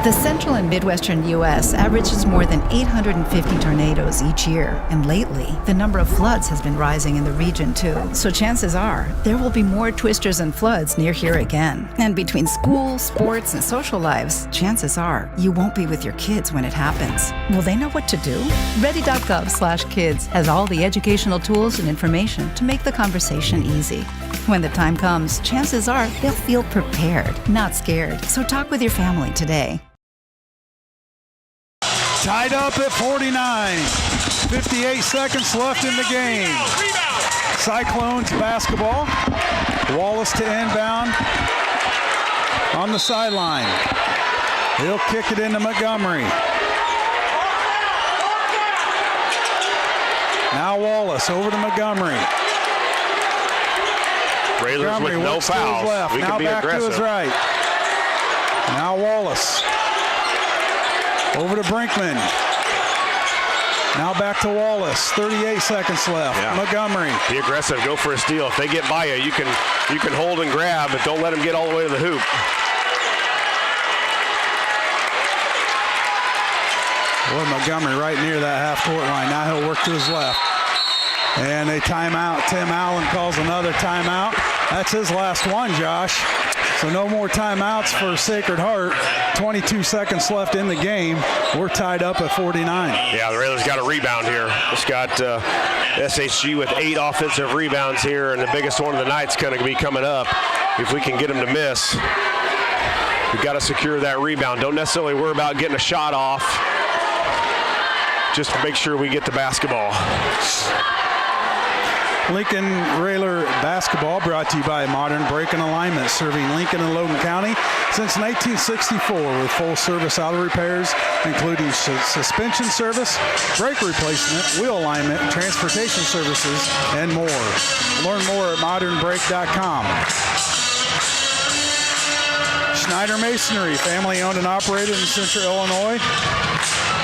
The central and midwestern U.S. averages more than 850 tornadoes each year, and lately, the number of floods has been rising in the region too. So chances are, there will be more twisters and floods near here again. And between school, sports, and social lives, chances are, you won't be with your kids when it happens. Will they know what to do? Ready.gov/kids has all the educational tools and information to make the conversation easy. When the time comes, chances are they'll feel prepared, not scared. So talk with your family today. Tied up at 49. 58 seconds left in the game. Cyclones basketball. Wallace to inbound on the sideline. He'll kick it into Montgomery. Now Wallace over to Montgomery. Railers with no fouls. Left. We now can be back aggressive. To his right. Now Wallace. Over to Brinkman. Now back to Wallace. 38 seconds left. Yeah. Montgomery. Be aggressive. Go for a steal. If they get by you, you can hold and grab, but don't let them get all the way to the hoop. Boy, Montgomery right near that half-court line. Now he'll work to his left. And a timeout. Tim Allen calls another timeout. That's his last one, Josh. So no more timeouts for Sacred Heart. 22 seconds left in the game. We're tied up at 49. Yeah, the Railers got a rebound here. It's got SHG with 8 offensive rebounds here, and the biggest one of the night's going to be coming up. If we can get them to miss, we've got to secure that rebound. Don't necessarily worry about getting a shot off. Just make sure we get the basketball. Lincoln Railer basketball brought to you by Modern Brake and Alignment, serving Lincoln and Loudoun County since 1964 with full-service auto repairs, including suspension service, brake replacement, wheel alignment, transportation services, and more. Learn more at modernbrake.com. Schneider Masonry, family owned and operated in Central Illinois.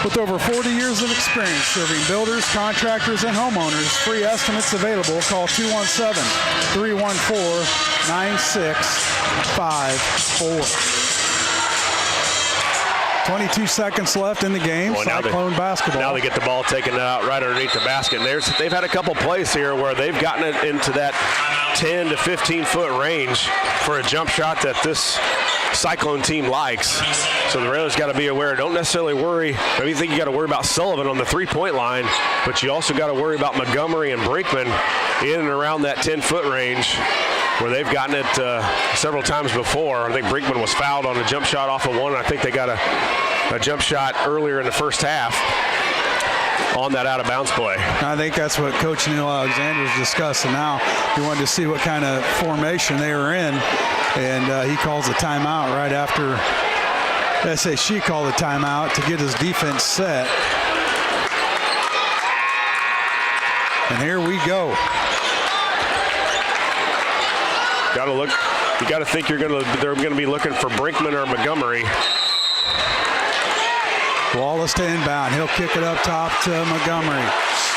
With over 40 years of experience serving builders, contractors, and homeowners, free estimates available. Call 217-314-9654. 22 seconds left in the game. Cyclone basketball. Now they get the ball taken out right underneath the basket. And they've had a couple plays here where they've gotten it into that 10 to 15-foot range for a jump shot that this Cyclone team likes. So the Railers got to be aware. Don't necessarily worry. I mean, you think you got to worry about Sullivan on the three-point line, but you also got to worry about Montgomery and Brinkman in and around that 10-foot range, where they've gotten it several times before. I think Brinkman was fouled on a jump shot off of one. I think they got a jump shot earlier in the first half on that out-of-bounds play. I think that's what Coach Neil Alexander was discussing now. He wanted to see what kind of formation they were in, and he calls a timeout right after SHG called a timeout to get his defense set. And here we go. Got to look. You got to think they're going to be looking for Brinkman or Montgomery. Wallace to inbound. He'll kick it up top to Montgomery.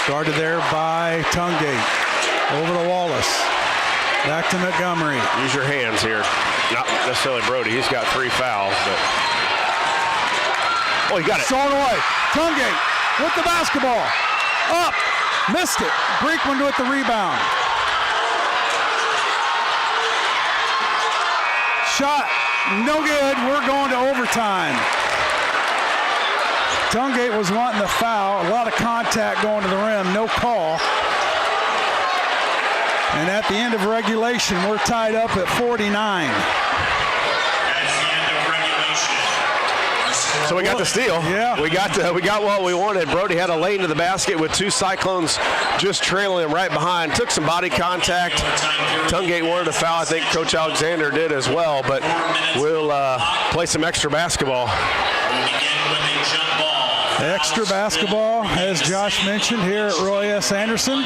Started there by Tungate. Over to Wallace. Back to Montgomery. Use your hands here. Not necessarily Brody. He's got 3 fouls, but. Oh, he got it. Thrown away. Tungate with the basketball. Up. Missed it. Brinkman with the rebound. Shot. No good. We're going to overtime. Tungate was wanting the foul. A lot of contact going to the rim. No call. And at the end of regulation, we're tied up at 49. So we got the steal. Yeah. We got what we wanted. Brody had a lane to the basket with 2 Cyclones just trailing him right behind. Took some body contact. Tungate wanted a foul. I think Coach Alexander did as well, but we'll play some extra basketball. Extra basketball, as Josh mentioned, here at Roy S. Anderson.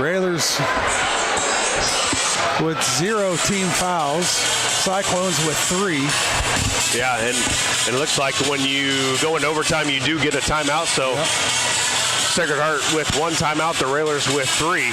Railers with 0 team fouls. Cyclones with 3. Yeah, and it looks like when you go into overtime, you do get a timeout. So yep. Sacred Heart with 1 timeout, the Railers with 3.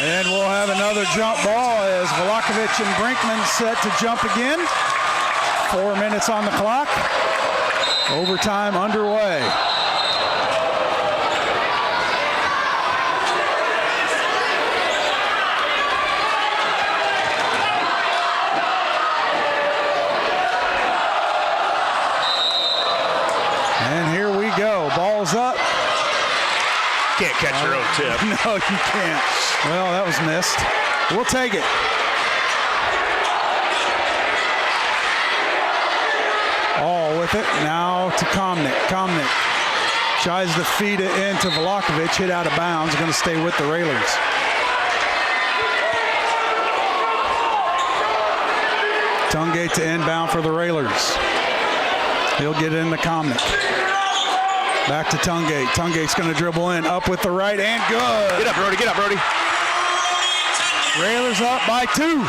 And we'll have another jump ball as Vlahovic and Brinkman set to jump again. 4 minutes on the clock. Overtime underway. And here we go. Ball's up. Can't catch your own tip. No, you can't. Well, that was missed. We'll take it. All with it. Now to Komnick. Komnick tries to feed it into Vlahovic. Hit out of bounds. Going to stay with the Railers. Tungate to inbound for the Railers. He'll get in to Komnick. Back to Tungate. Tungate's going to dribble in. Up with the right and good. Get up, Brody. Get up, Brody. Railers up by 2.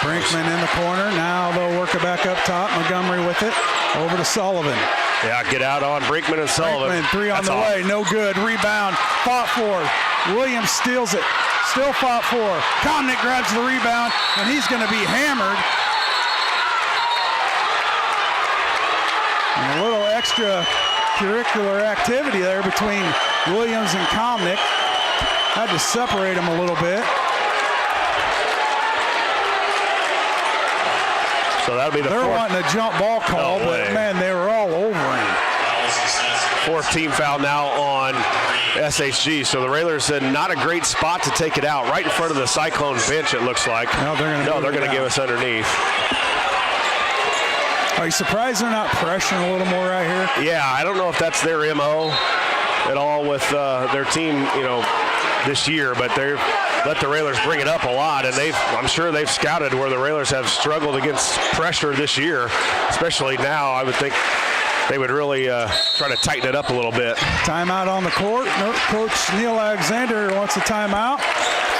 Brinkman in the corner. Now they'll work it back up top. Montgomery with it. Over to Sullivan. Yeah, get out on Brinkman and Sullivan. Brinkman, 3 on the way. No good. Rebound. Fought for. Williams steals it. Still fought for. Komnick grabs the rebound, and he's going to be hammered. And a little extracurricular activity there between Williams and Komnick. Had to separate them a little bit. So that'll be the They're fourth. wanting a jump ball call, but man, they were all over him. 4th team foul now on SHG. So the Railers in not a great spot to take it out. Right in front of the Cyclone bench, it looks like. No, they're going to give us underneath. Are you surprised they're not pressuring a little more right here? Yeah, I don't know if that's their MO at all with their team, this year, but they've let the Railers bring it up a lot, and I'm sure they've scouted where the Railers have struggled against pressure this year, especially now. I would think they would really try to tighten it up a little bit. Timeout on the court. Coach Neil Alexander wants a timeout.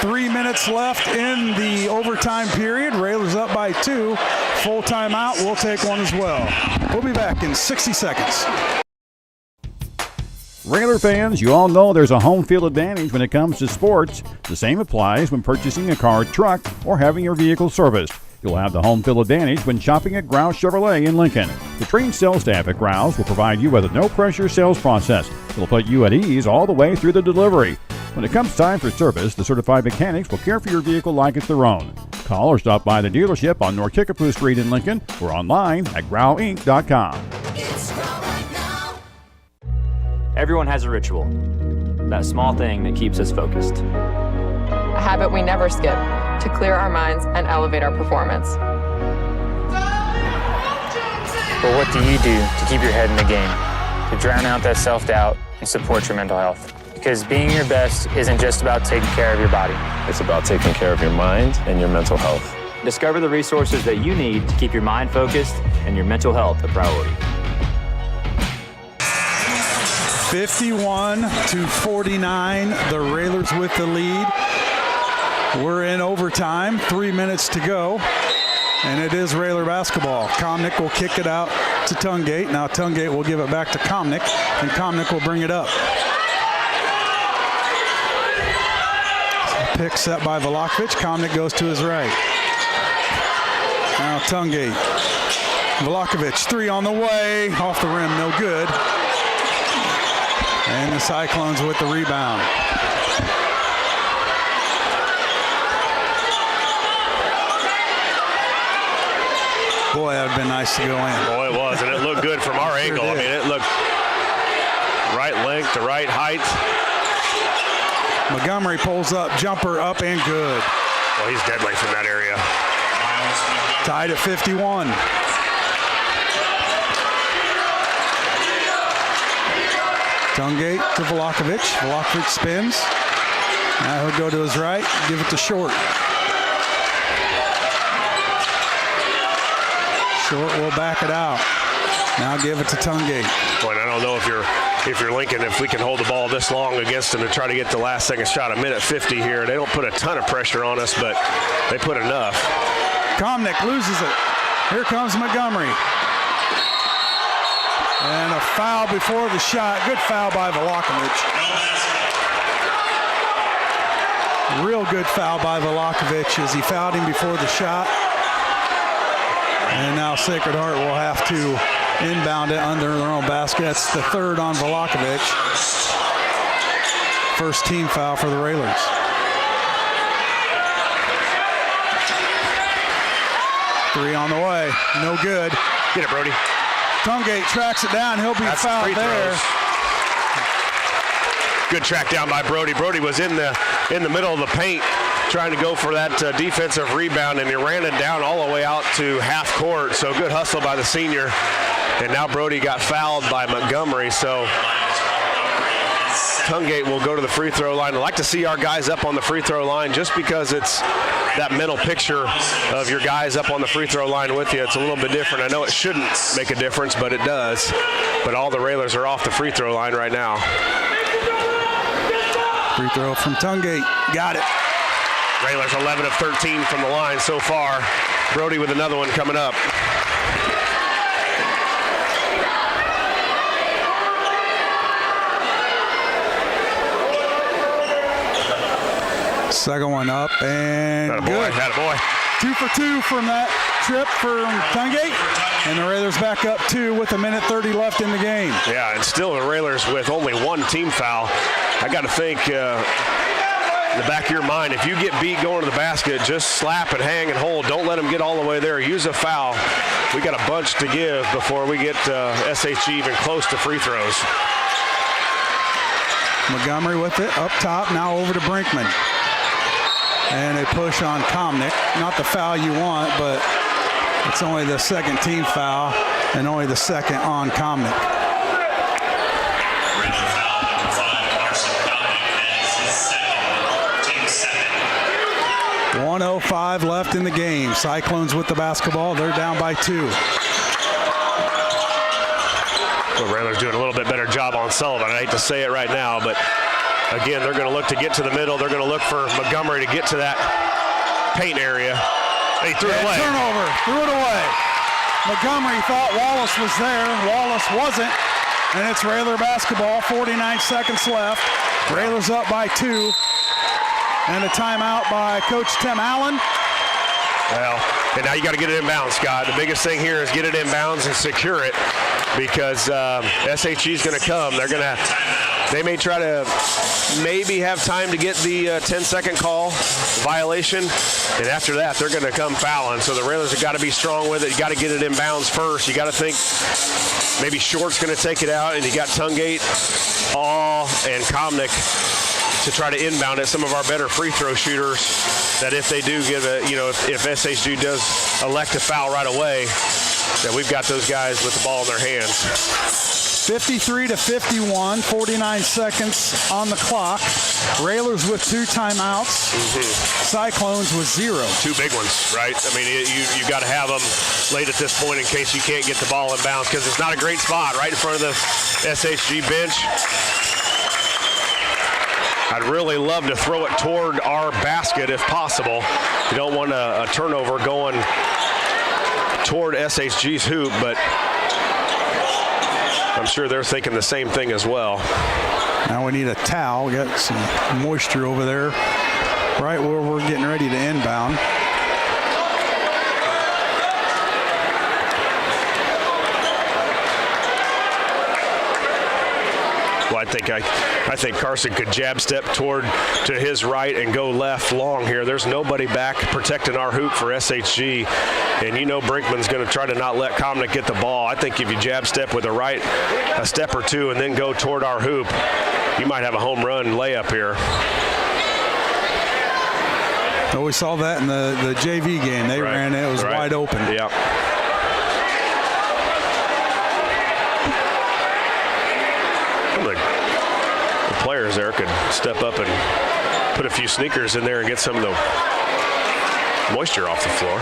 3 minutes left in the overtime period. Railers up by 2. Full timeout. We'll take one as well. We'll be back in 60 seconds. Railer fans, you all know there's a home field advantage when it comes to sports. The same applies when purchasing a car, truck, or having your vehicle serviced. You'll have the home field advantage when shopping at Grouse Chevrolet in Lincoln. The trained sales staff at Grouse will provide you with a no-pressure sales process. It'll put you at ease all the way through the delivery. When it comes time for service, the certified mechanics will care for your vehicle like it's their own. Call or stop by the dealership on North Kickapoo Street in Lincoln or online at growinc.com. Everyone has a ritual, that small thing that keeps us focused. A habit we never skip to clear our minds and elevate our performance. But what do you do to keep your head in the game, to drown out that self-doubt and support your mental health? Because being your best isn't just about taking care of your body. It's about taking care of your mind and your mental health. Discover the resources that you need to keep your mind focused and your mental health a priority. 51-49, the Railers with the lead. We're in overtime, 3 minutes to go, and it is Railer basketball. Comnick will kick it out to Tungate. Now Tungate will give it back to Comnick, and Comnick will bring it up. Pick set by Vlahovic. Comnick goes to his right. Now Tungate. Vlahovic, 3 on the way, off the rim, no good. And the Cyclones with the rebound. Boy, that would have been nice to go in. Boy, it was, and it looked good from our angle. I mean, it looked right length to right height. Montgomery pulls up, jumper up and good. Well, he's deadly from that area. Tied at 51. Tungate to Vlahovic. Vlahovic spins. Now he'll go to his right, give it to Short. Short will back it out. Now give it to Tungate. Boy, I don't know if you're Lincoln, if we can hold the ball this long against them to try to get the last second shot, a minute 50 here. They don't put a ton of pressure on us, but they put enough. Comnick loses it. Here comes Montgomery. And a foul before the shot. Good foul by Vlahovic. Real good foul by Vlahovic as he fouled him before the shot. And now Sacred Heart will have to inbound it under their own basket. That's the third on Vlahovic. First team foul for the Railers. Three on the way. No good. Get it, Brody. Tungate tracks it down. He'll be fouled there. Good track down by Brody. Brody was in the middle of the paint trying to go for that defensive rebound, and he ran it down all the way out to half court. So good hustle by the senior. And now Brody got fouled by Montgomery. So Tungate will go to the free throw line. I like to see our guys up on the free throw line just because it's that mental picture of your guys up on the free throw line with you. It's a little bit different. I know it shouldn't make a difference, but it does. But all the Railers are off the free throw line right now. Free throw from Tungate. Got it. Railers 11 of 13 from the line so far. Brody with another one coming up. Second one up and good. Attaboy. 2 for 2 from that trip from Tungate. And the Railers back up 2 with a minute 30 left in the game. Yeah, and still the Railers with only one team foul. I got to think in the back of your mind, if you get beat going to the basket, just slap and hang and hold. Don't let them get all the way there. Use a foul. We got a bunch to give before we get SHG even close to free throws. Montgomery with it up top. Now over to Brinkman. And a push on Comnick. Not the foul you want, but That's only the second team foul and only the second on Comnick. 1:05 left in the game. Cyclones with the basketball. They're down by 2. Well, Railer's doing a little bit better job on Sullivan. I hate to say it right now, but again, they're going to look to get to the middle. They're going to look for Montgomery to get to that paint area. He threw it away. Turnover. Threw it away. Montgomery thought Wallace was there. Wallace wasn't. And it's Railer basketball. 49 seconds left. Railer's up by 2. And a timeout by Coach Tim Allen. Well, and now you got to get it in bounds, Scott. The biggest thing here is get it in bounds and secure it, because SHG is going to come. They may try to maybe have time to get the 10-second call violation, and after that, they're going to come fouling. So the Railers have got to be strong with it. You got to get it in bounds first. You got to think maybe Short's going to take it out, and you got Tungate, All, and Comnick to try to inbound at some of our better free throw shooters, that if they do give if SHG does elect to foul right away, that we've got those guys with the ball in their hands. 53-51, 49 seconds on the clock. Railers with 2 timeouts. Cyclones with 0. 2 big ones, right? I mean, you got to have them late at this point in case you can't get the ball in bounds, because it's not a great spot right in front of the SHG bench. I'd really love to throw it toward our basket if possible. You don't want a turnover going toward SHG's hoop, but I'm sure they're thinking the same thing as well. Now we need a towel. We got some moisture over there right where we're getting ready to inbound. Well, I think Carson could jab step to his right and go left long here. There's nobody back protecting our hoop for SHG, and you know Brinkman's going to try to not let Comnick get the ball. I think if you jab step with the right a step or two and then go toward our hoop, you might have a home run layup here. So we saw that in the JV game. They ran it. It was wide open. Yeah. The players there could step up and put a few sneakers in there and get some of the moisture off the floor.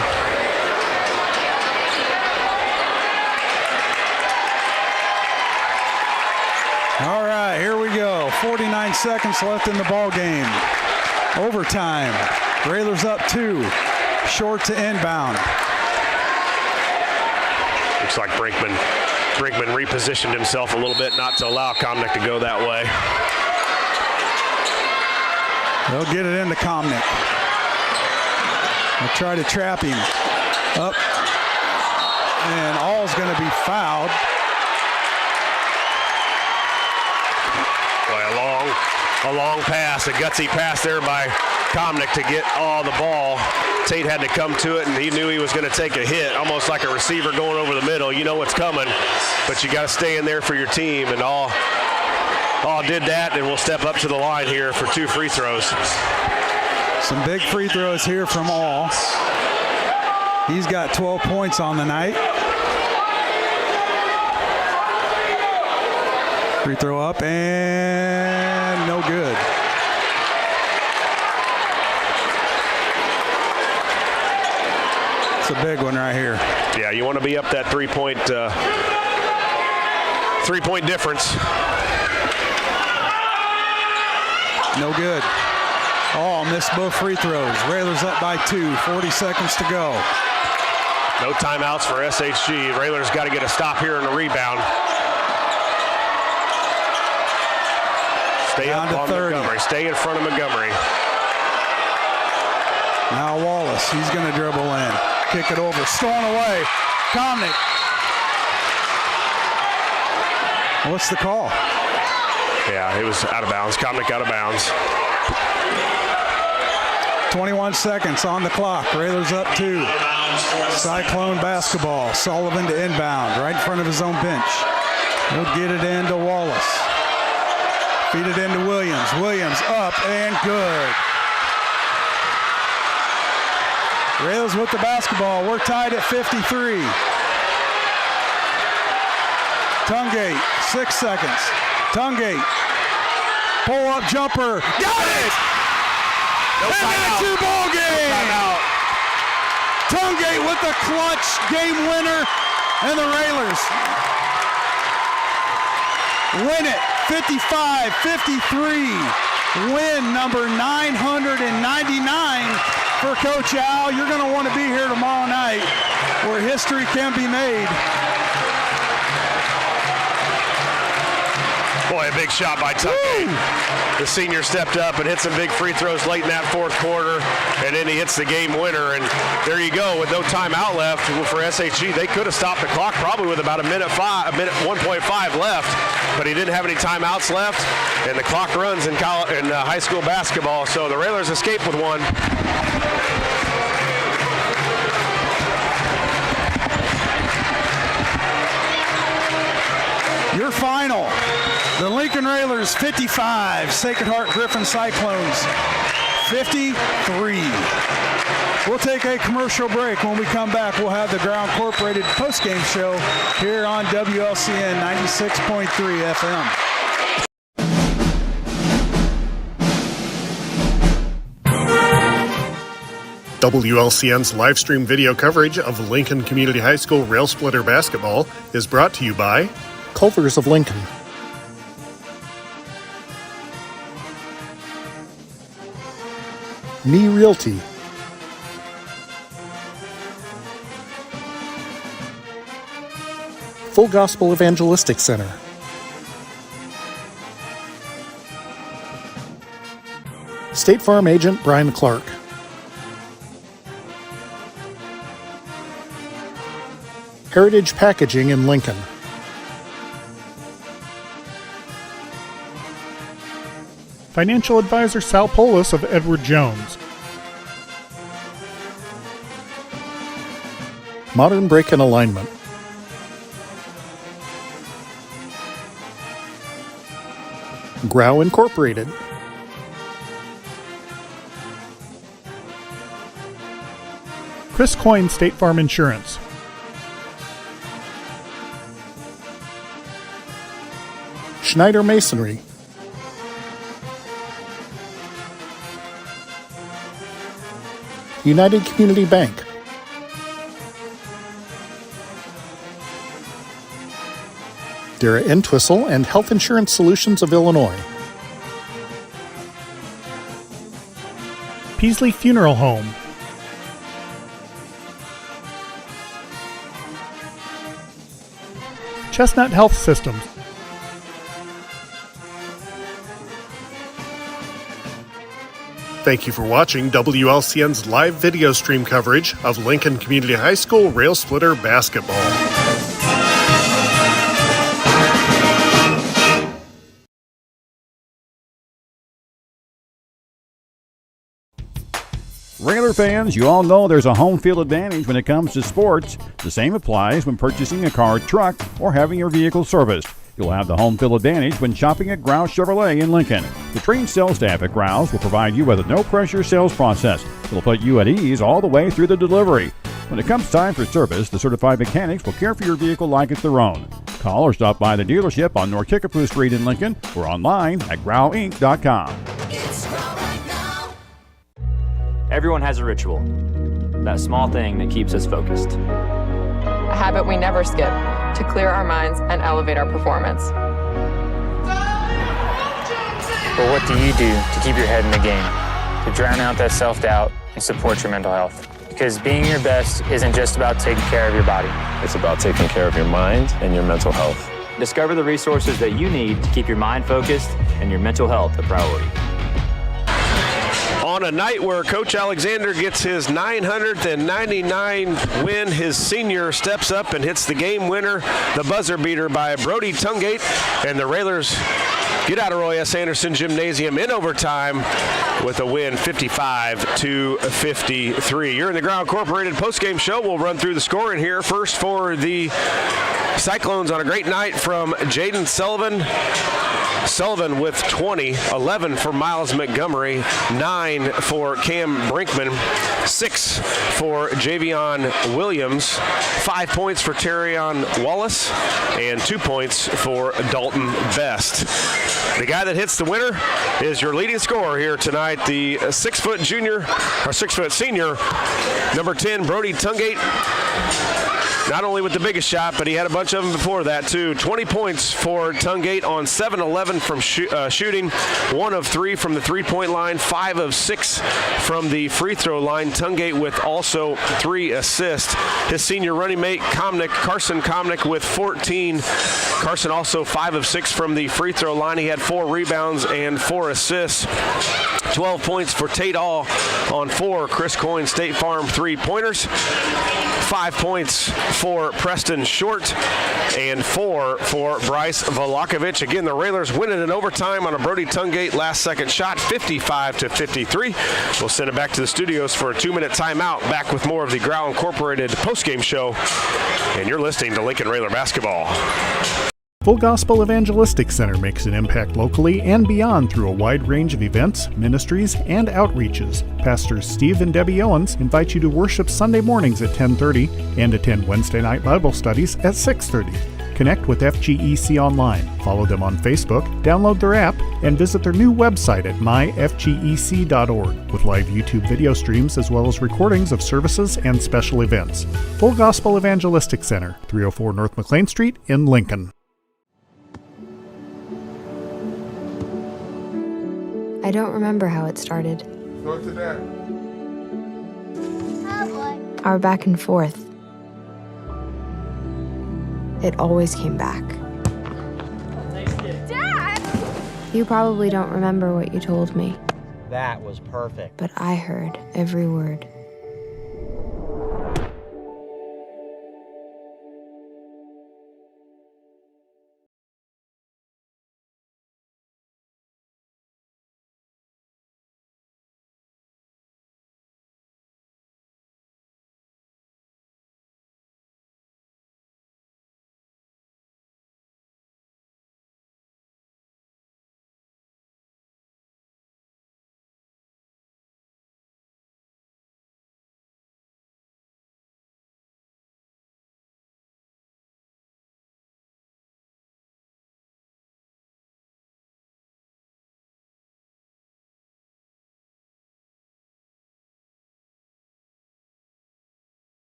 All right, here we go. 49 seconds left in the ball game. Overtime. Railers up 2. Short to inbound. Looks like Brinkman repositioned himself a little bit not to allow Comnick to go that way. They'll get it into Comnick. They'll try to trap him. Up. And All's going to be fouled. Boy, a long pass, a gutsy pass there by Comnick to get all the ball. Tate had to come to it, and he knew he was going to take a hit, almost like a receiver going over the middle. You know what's coming, but you got to stay in there for your team, and all did that, and we'll step up to the line here for 2 free throws. Some big free throws here from All. He's got 12 points on the night. Free throw up, and no good. It's a big one right here. Yeah, you want to be up that three-point difference. No good. All missed both free throws. Railers up by 2. 40 seconds to go. No timeouts for SHG. Railers got to get a stop here in the rebound. Stay down up on 30. Montgomery. Stay in front of Montgomery. Now Wallace. He's going to dribble in. Kick it over. Stolen away. Comnick. What's the call? Yeah, it was out of bounds. Comnick out of bounds. 21 seconds on the clock. Railers up 2. Cyclone basketball. Sullivan to inbound. Right in front of his own bench. He'll get it into Wallace. Feed it into Williams. Williams up and good. Rails with the basketball. We're tied at 53. Tungate, 6 seconds. Tungate, pull-up jumper. Got it! No and the 2-ball game! No Tungate with the clutch game winner, and the Railers win it 55-53. Win number 999 for Coach Al. You're going to want to be here tomorrow night where history can be made. Boy, a big shot by Tungate. The senior stepped up and hit some big free throws late in that fourth quarter, and then he hits the game winner. And there you go, with no timeout left for SHG. They could have stopped the clock probably with about a minute 1.5 left, but he didn't have any timeouts left, and the clock runs in high school basketball. So the Railers escape with one. Your final, the Lincoln Railers 55, Sacred Heart-Griffin Cyclones 53. We'll take a commercial break. When we come back, we'll have the Ground Incorporated postgame show here on WLCN 96.3 FM. WLCN's live stream video coverage of Lincoln Community High School Rail Splitter basketball is brought to you by Culver's of Lincoln. Me Realty. Full Gospel Evangelistic Center. State Farm Agent Brian Clark. Heritage Packaging in Lincoln. Financial advisor Sal Polis of Edward Jones. Modern Brake and Alignment. Grau Incorporated. Chris Coyne State Farm Insurance. Schneider Masonry. United Community Bank. Dara Entwistle and Health Insurance Solutions of Illinois. Peasley Funeral Home. Chestnut Health Systems. Thank you for watching WLCN's live video stream coverage of Lincoln Community High School Rail Splitter basketball. Railer fans, you all know there's a home field advantage when it comes to sports. The same applies when purchasing a car, truck, or having your vehicle serviced. You'll have the home field advantage when shopping at Grouse Chevrolet in Lincoln. The trained sales staff at Grouse will provide you with a no-pressure sales process. It'll put you at ease all the way through the delivery. When it comes time for service, the certified mechanics will care for your vehicle like it's their own. Call or stop by the dealership on North Kickapoo Street in Lincoln or online at growinc.com. Everyone has a ritual, that small thing that keeps us focused. A habit we never skip to clear our minds and elevate our performance. But what do you do to keep your head in the game, to drown out that self-doubt and support your mental health? Because being your best isn't just about taking care of your body. It's about taking care of your mind and your mental health. Discover the resources that you need to keep your mind focused and your mental health a priority. On a night where Coach Alexander gets his 999 win, his senior steps up and hits the game winner, the buzzer beater by Brody Tungate, and the Railers get out of Roy S. Anderson Gymnasium in overtime with a win 55-53. You're in the Ground Incorporated postgame show. We'll run through the scoring here. First for the Cyclones on a great night from Jaden Sullivan. Sullivan with 20, 11 for Miles Montgomery, 9 for Cam Brinkman, 6 for Javion Williams, 5 points for Terrion Wallace, and 2 points for Dalton Best. The guy that hits the winner is your leading scorer here tonight, the 6-foot senior, number 10, Brody Tungate. Not only with the biggest shot, but he had a bunch of them before that, too. 20 points for Tungate on 7-11 from shooting, 1 of 3 from the three-point line, 5 of 6 from the free throw line. Tungate with also 3 assists. His senior running mate, Carson Comnick, with 14. Carson also 5 of 6 from the free throw line. He had 4 rebounds and 4 assists. 12 points for Tate All on 4 Chris Coyne State Farm three-pointers. 5 points for Preston Short and 4 for Bryce Volakovich. Again, the Railers win it in overtime on a Brody Tungate last-second shot, 55-53. We'll send it back to the studios for a 2-minute timeout. Back with more of the Grau Incorporated postgame show, and you're listening to Lincoln Railer Basketball. Full Gospel Evangelistic Center makes an impact locally and beyond through a wide range of events, ministries, and outreaches. Pastors Steve and Debbie Owens invite you to worship Sunday mornings at 10:30 and attend Wednesday night Bible studies at 6:30. Connect with FGEC online, follow them on Facebook, download their app, and visit their new website at myfgec.org with live YouTube video streams as well as recordings of services and special events. Full Gospel Evangelistic Center, 304 North McLean Street in Lincoln. I don't remember how it started. Go to that. Our back and forth. It always came back. Dad! You probably don't remember what you told me, That was perfect. but I heard every word.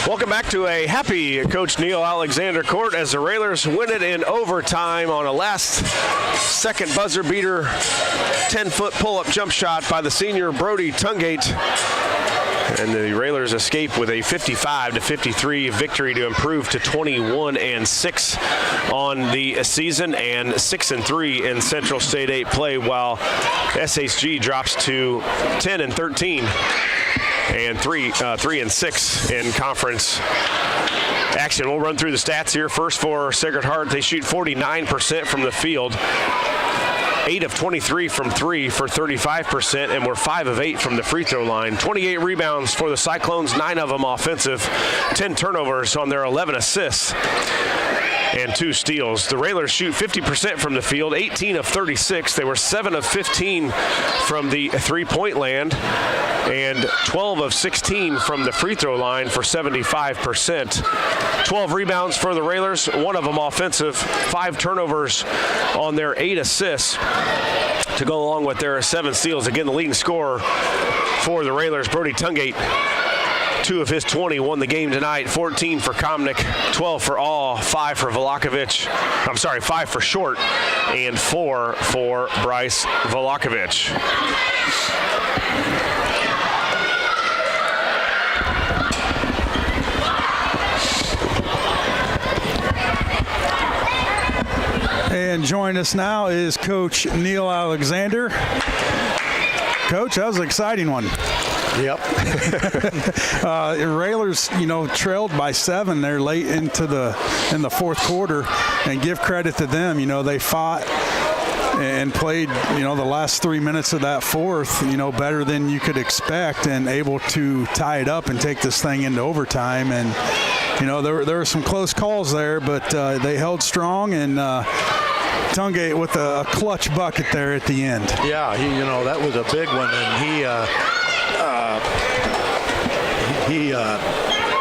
Welcome back to a happy Coach Neil Alexander court as the Railers win it in overtime on a last-second buzzer beater, 10-foot pull-up jump shot by the senior Brody Tungate. And the Railers escape with a 55-53 victory to improve to 21-6 on the season and 6-3 in Central State 8 play, while SHG drops to 10-13. And 3-6 in conference action. We'll run through the stats here. First for Sacred Heart, they shoot 49% from the field, 8 of 23 from 3 for 35%, and we're 5 of 8 from the free throw line. 28 rebounds for the Cyclones, 9 of them offensive, 10 turnovers on their 11 assists, and 2 steals. The Railers shoot 50% from the field, 18 of 36. They were 7 of 15 from the three-point land, and 12 of 16 from the free throw line for 75%. 12 rebounds for the Railers, 1 of them offensive, 5 turnovers on their 8 assists to go along with their 7 steals. Again, the leading scorer for the Railers, Brody Tungate. 2 of his 20 won the game tonight. 14 for Komnick, 12 for All, 5 for Volakovich. 5 for Short, and 4 for Bryce Volakovich. And join us now is Coach Neil Alexander. Coach, that was an exciting one. Yep. Railers, trailed by 7 there late in the fourth quarter, and give credit to them. They fought and played, the last 3 minutes of that fourth, better than you could expect, and able to tie it up and take this thing into overtime. And there were some close calls there, but they held strong, and Tungate with a clutch bucket there at the end. Yeah, that was a big one, and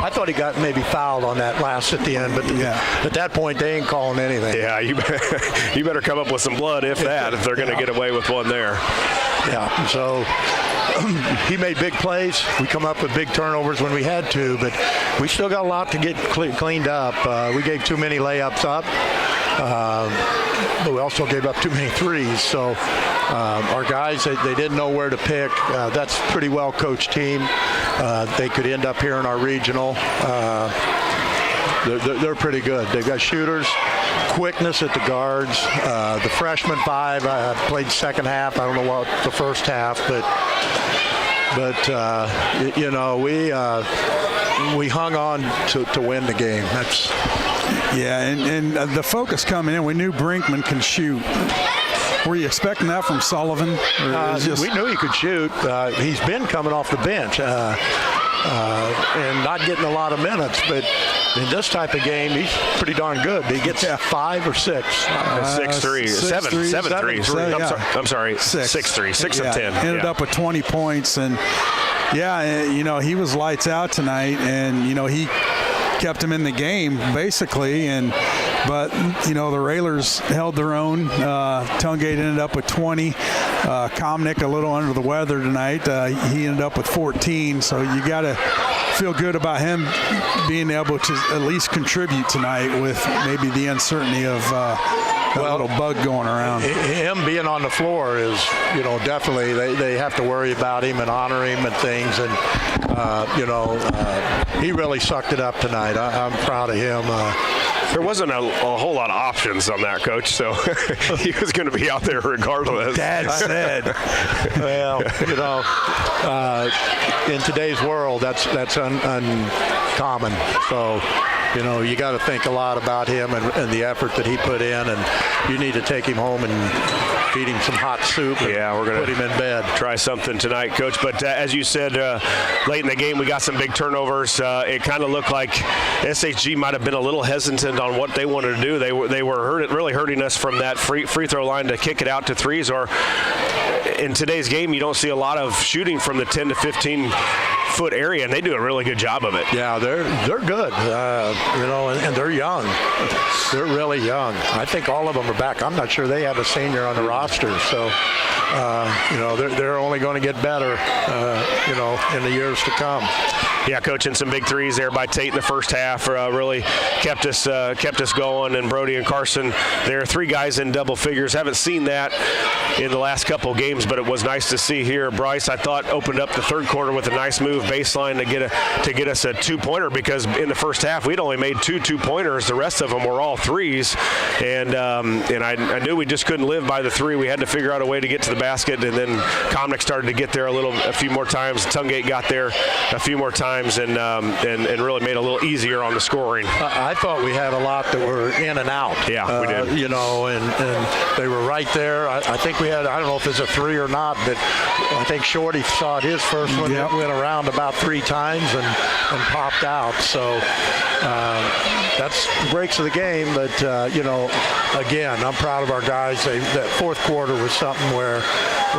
I thought he got maybe fouled on that last at the end, but at that point they ain't calling anything. Yeah, you better come up with some blood if they're going to get away with one there. Yeah, so he made big plays. We come up with big turnovers when we had to, but we still got a lot to get cleaned up. We gave too many layups up. But we also gave up too many threes. So our guys, they didn't know where to pick. That's a pretty well coached team. They could end up here in our regional. They're pretty good. They've got shooters, quickness at the guards. The freshman 5 played second half. I don't know what the first half, but we hung on to win the game. And the focus coming in, we knew Brinkman can shoot. Were you expecting that from Sullivan? We knew he could shoot. He's been coming off the bench and not getting a lot of minutes, but in this type of game, he's pretty darn good. He gets 5 or 6. 6 threes. 7 threes. I'm sorry. 6 threes. 6 of 10. Ended up with 20 points. And, he was lights out tonight, and, he kept him in the game, basically. But the Railers held their own. Tungate ended up with 20. Komnick a little under the weather tonight. He ended up with 14. So you got to feel good about him being able to at least contribute tonight with maybe the uncertainty of that little bug going around. Him being on the floor is, definitely they have to worry about him and honor him and things. And, he really sucked it up tonight. I'm proud of him. There wasn't a whole lot of options on that, Coach, so he was going to be out there regardless. Dad said. Well, in today's world, that's uncommon. So, you got to think a lot about him and the effort that he put in, and you need to take him home and feed him some hot soup. Yeah, we're going to put him in bed. Try something tonight, Coach. But as you said, late in the game, we got some big turnovers. It kind of looked like SHG might have been a little hesitant on what they wanted to do. They were really hurting us from that free throw line to kick it out to threes. Or in today's game, you don't see a lot of shooting from the 10 to 15-foot area, and they do a really good job of it. Yeah, they're good, and they're young. They're really young. I think all of them are back. I'm not sure they have a senior on the roster, so they're only going to get better, in the years to come. Yeah, Coach, and some big threes there by Tate in the first half really kept us going. And Brody and Carson, there are 3 guys in double figures. Haven't seen that in the last couple games, but it was nice to see here. Bryce, I thought, opened up the third quarter with a nice move baseline to get us a 2-pointer, because in the first half we'd only made 2 2-pointers. The rest of them were all threes, and I knew we just couldn't live by the 3. We had to figure out a way to get to the basket, and then Komnick started to get there a few more times. Tungate got there a few more times. And really made it a little easier on the scoring. I thought we had a lot that were in and out. Yeah, we did. And they were right there. I think we had, I don't know if it's a 3 or not, but I think Shorty saw his first one. Yep. Went around about 3 times and popped out. So that's breaks of the game. But, again, I'm proud of our guys. That fourth quarter was something where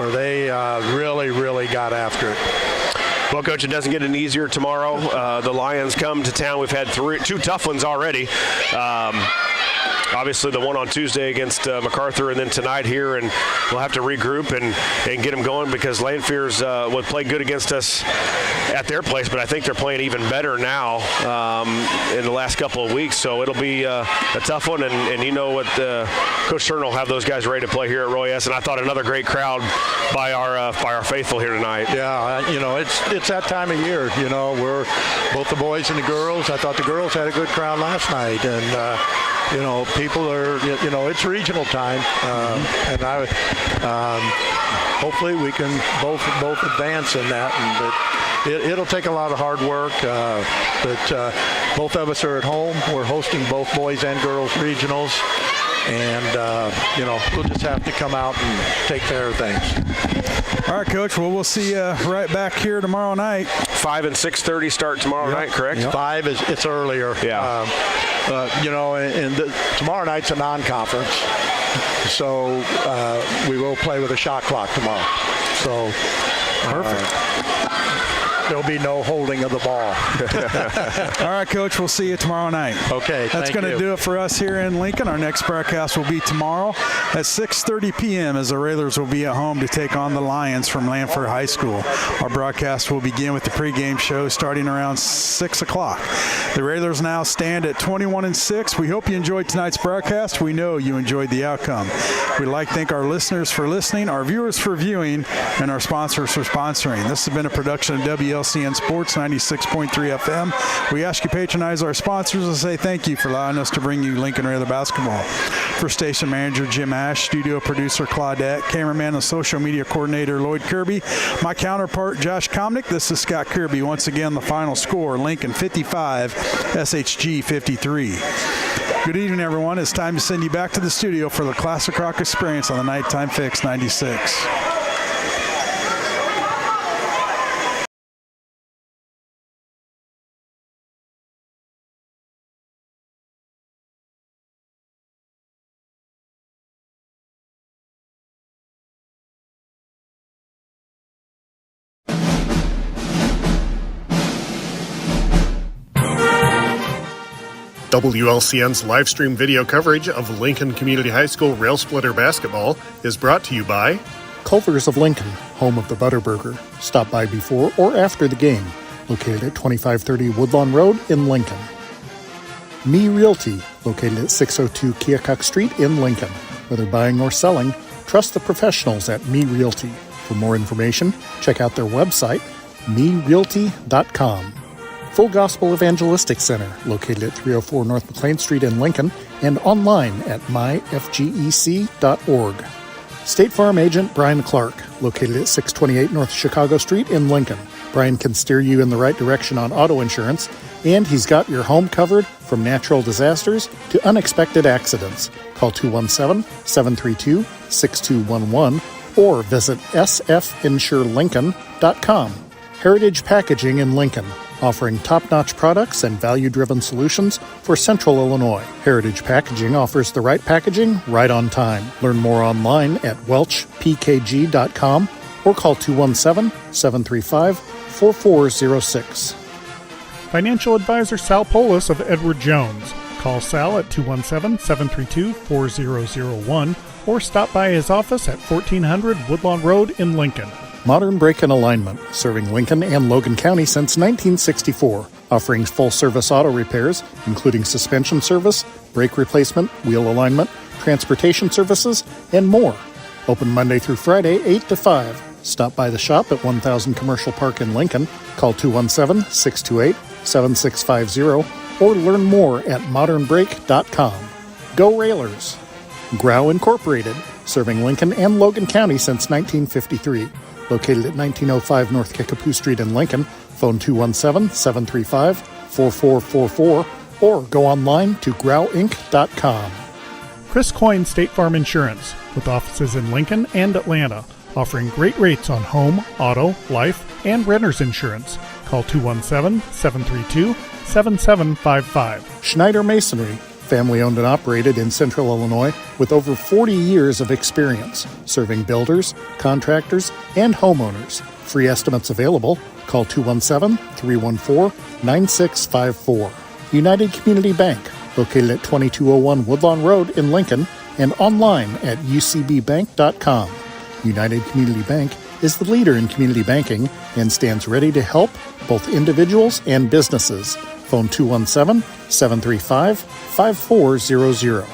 they really, really got after it. Well, Coach, it doesn't get any easier tomorrow. The Lions come to town. We've had 2 tough ones already. Obviously, the one on Tuesday against MacArthur, and then tonight here, and we'll have to regroup and get them going, because Lanfear's would play good against us at their place, but I think they're playing even better now in the last couple of weeks. So it'll be a tough one, and you know what, Coach Turner will have those guys ready to play here at Roy S. And I thought another great crowd by our faithful here tonight. Yeah, it's that time of year. We're both the boys and the girls. I thought the girls had a good crowd last night, and people are, it's regional time, and hopefully we can both advance in that. But it'll take a lot of hard work. But both of us are at home. We're hosting both boys and girls regionals. And, we'll just have to come out and take care of things. All right, Coach. Well, we'll see you right back here tomorrow night. 5 and 6:30 start tomorrow night, correct? Yep. 5 it's earlier. Yeah. Tomorrow night's a non-conference. So we will play with a shot clock tomorrow. So perfect. There'll be no holding of the ball. All right, Coach. We'll see you tomorrow night. Okay. That's going to do it for us here in Lincoln. Our next broadcast will be tomorrow at 6:30 p.m. as the Railers will be at home to take on the Lions from Lanford High School. Our broadcast will begin with the pregame show starting around 6 o'clock. The Railers now stand at 21-6. We hope you enjoyed tonight's broadcast. We know you enjoyed the outcome. We'd like to thank our listeners for listening, our viewers for viewing, and our sponsors for sponsoring. This has been a production of WLCN Sports 96.3 FM. We ask you to patronize our sponsors and say thank you for allowing us to bring you Lincoln Railer basketball. For station manager Jim Ash, studio producer Claudette, cameraman and social media coordinator Lloyd Kirby, my counterpart Josh Komnick, this is Scott Kirby. Once again, the final score, Lincoln 55, SHG 53. Good evening, everyone. It's time to send you back to the studio for the Classic Rock Experience on the Nighttime Fix 96. WLCN's live stream video coverage of Lincoln Community High School Rail Splitter basketball is brought to you by Culver's of Lincoln, home of the Butterburger. Stop by before or after the game, located at 2530 Woodlawn Road in Lincoln. Me Realty, located at 602 Keokuk Street in Lincoln. Whether buying or selling, trust the professionals at Me Realty. For more information, check out their website, merealty.com. Full Gospel Evangelistic Center, located at 304 North McLean Street in Lincoln, and online at myfgec.org. State Farm Agent Brian Clark, located at 628 North Chicago Street in Lincoln. Brian can steer you in the right direction on auto insurance, and he's got your home covered from natural disasters to unexpected accidents. Call 217-732-6211 or visit sfinsurelincoln.com. Heritage Packaging in Lincoln, offering top-notch products and value-driven solutions for Central Illinois. Heritage Packaging offers the right packaging right on time. Learn more online at welchpkg.com or call 217-735-4406. Financial advisor Sal Polis of Edward Jones. Call Sal at 217-732-4001 or stop by his office at 1400 Woodlawn Road in Lincoln. Modern Brake and Alignment, serving Lincoln and Logan County since 1964, offering full-service auto repairs, including suspension service, brake replacement, wheel alignment, transportation services, and more. Open Monday through Friday, 8 to 5. Stop by the shop at 1000 Commercial Park in Lincoln. Call 217-628-7650 or learn more at modernbrake.com. Go Railers! Grau Incorporated, serving Lincoln and Logan County since 1953. Located at 1905 North Kickapoo Street in Lincoln. Phone 217-735-4444 or go online to grauinc.com. Chris Coyne State Farm Insurance, with offices in Lincoln and Atlanta, offering great rates on home, auto, life, and renter's insurance. Call 217-732-7755. Schneider Masonry, family owned and operated in Central Illinois with over 40 years of experience, serving builders, contractors, and homeowners. Free estimates available. Call 217-314-9654. United Community Bank, located at 2201 Woodlawn Road in Lincoln and online at ucbbank.com. United Community Bank is the leader in community banking and stands ready to help both individuals and businesses. Phone 217-735-5400.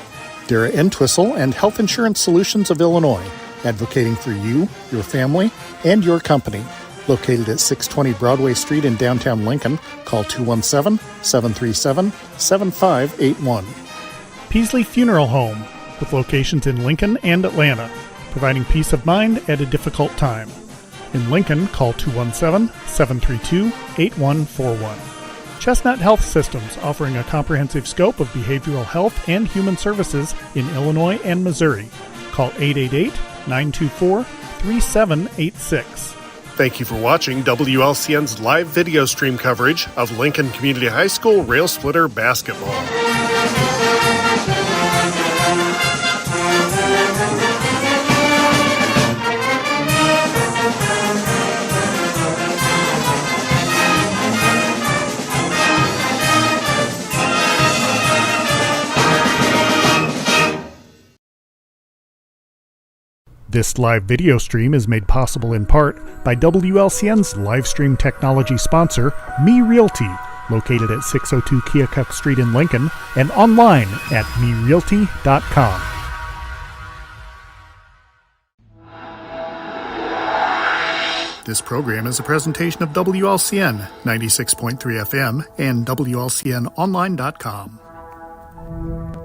Dara Entwistle and Health Insurance Solutions of Illinois, advocating for you, your family, and your company. Located at 620 Broadway Street in downtown Lincoln, call 217-737-7581. Peasley Funeral Home, with locations in Lincoln and Atlanta, providing peace of mind at a difficult time. In Lincoln, call 217-732-8141. Chestnut Health Systems, offering a comprehensive scope of behavioral health and human services in Illinois and Missouri. Call 888-924-3786. Thank you for watching WLCN's live video stream coverage of Lincoln Community High School Rail Splitter Basketball. This live video stream is made possible in part by WLCN's live stream technology sponsor, Me Realty, located at 602 Keokuk Street in Lincoln and online at merealty.com. This program is a presentation of WLCN 96.3 FM and WLCNonline.com.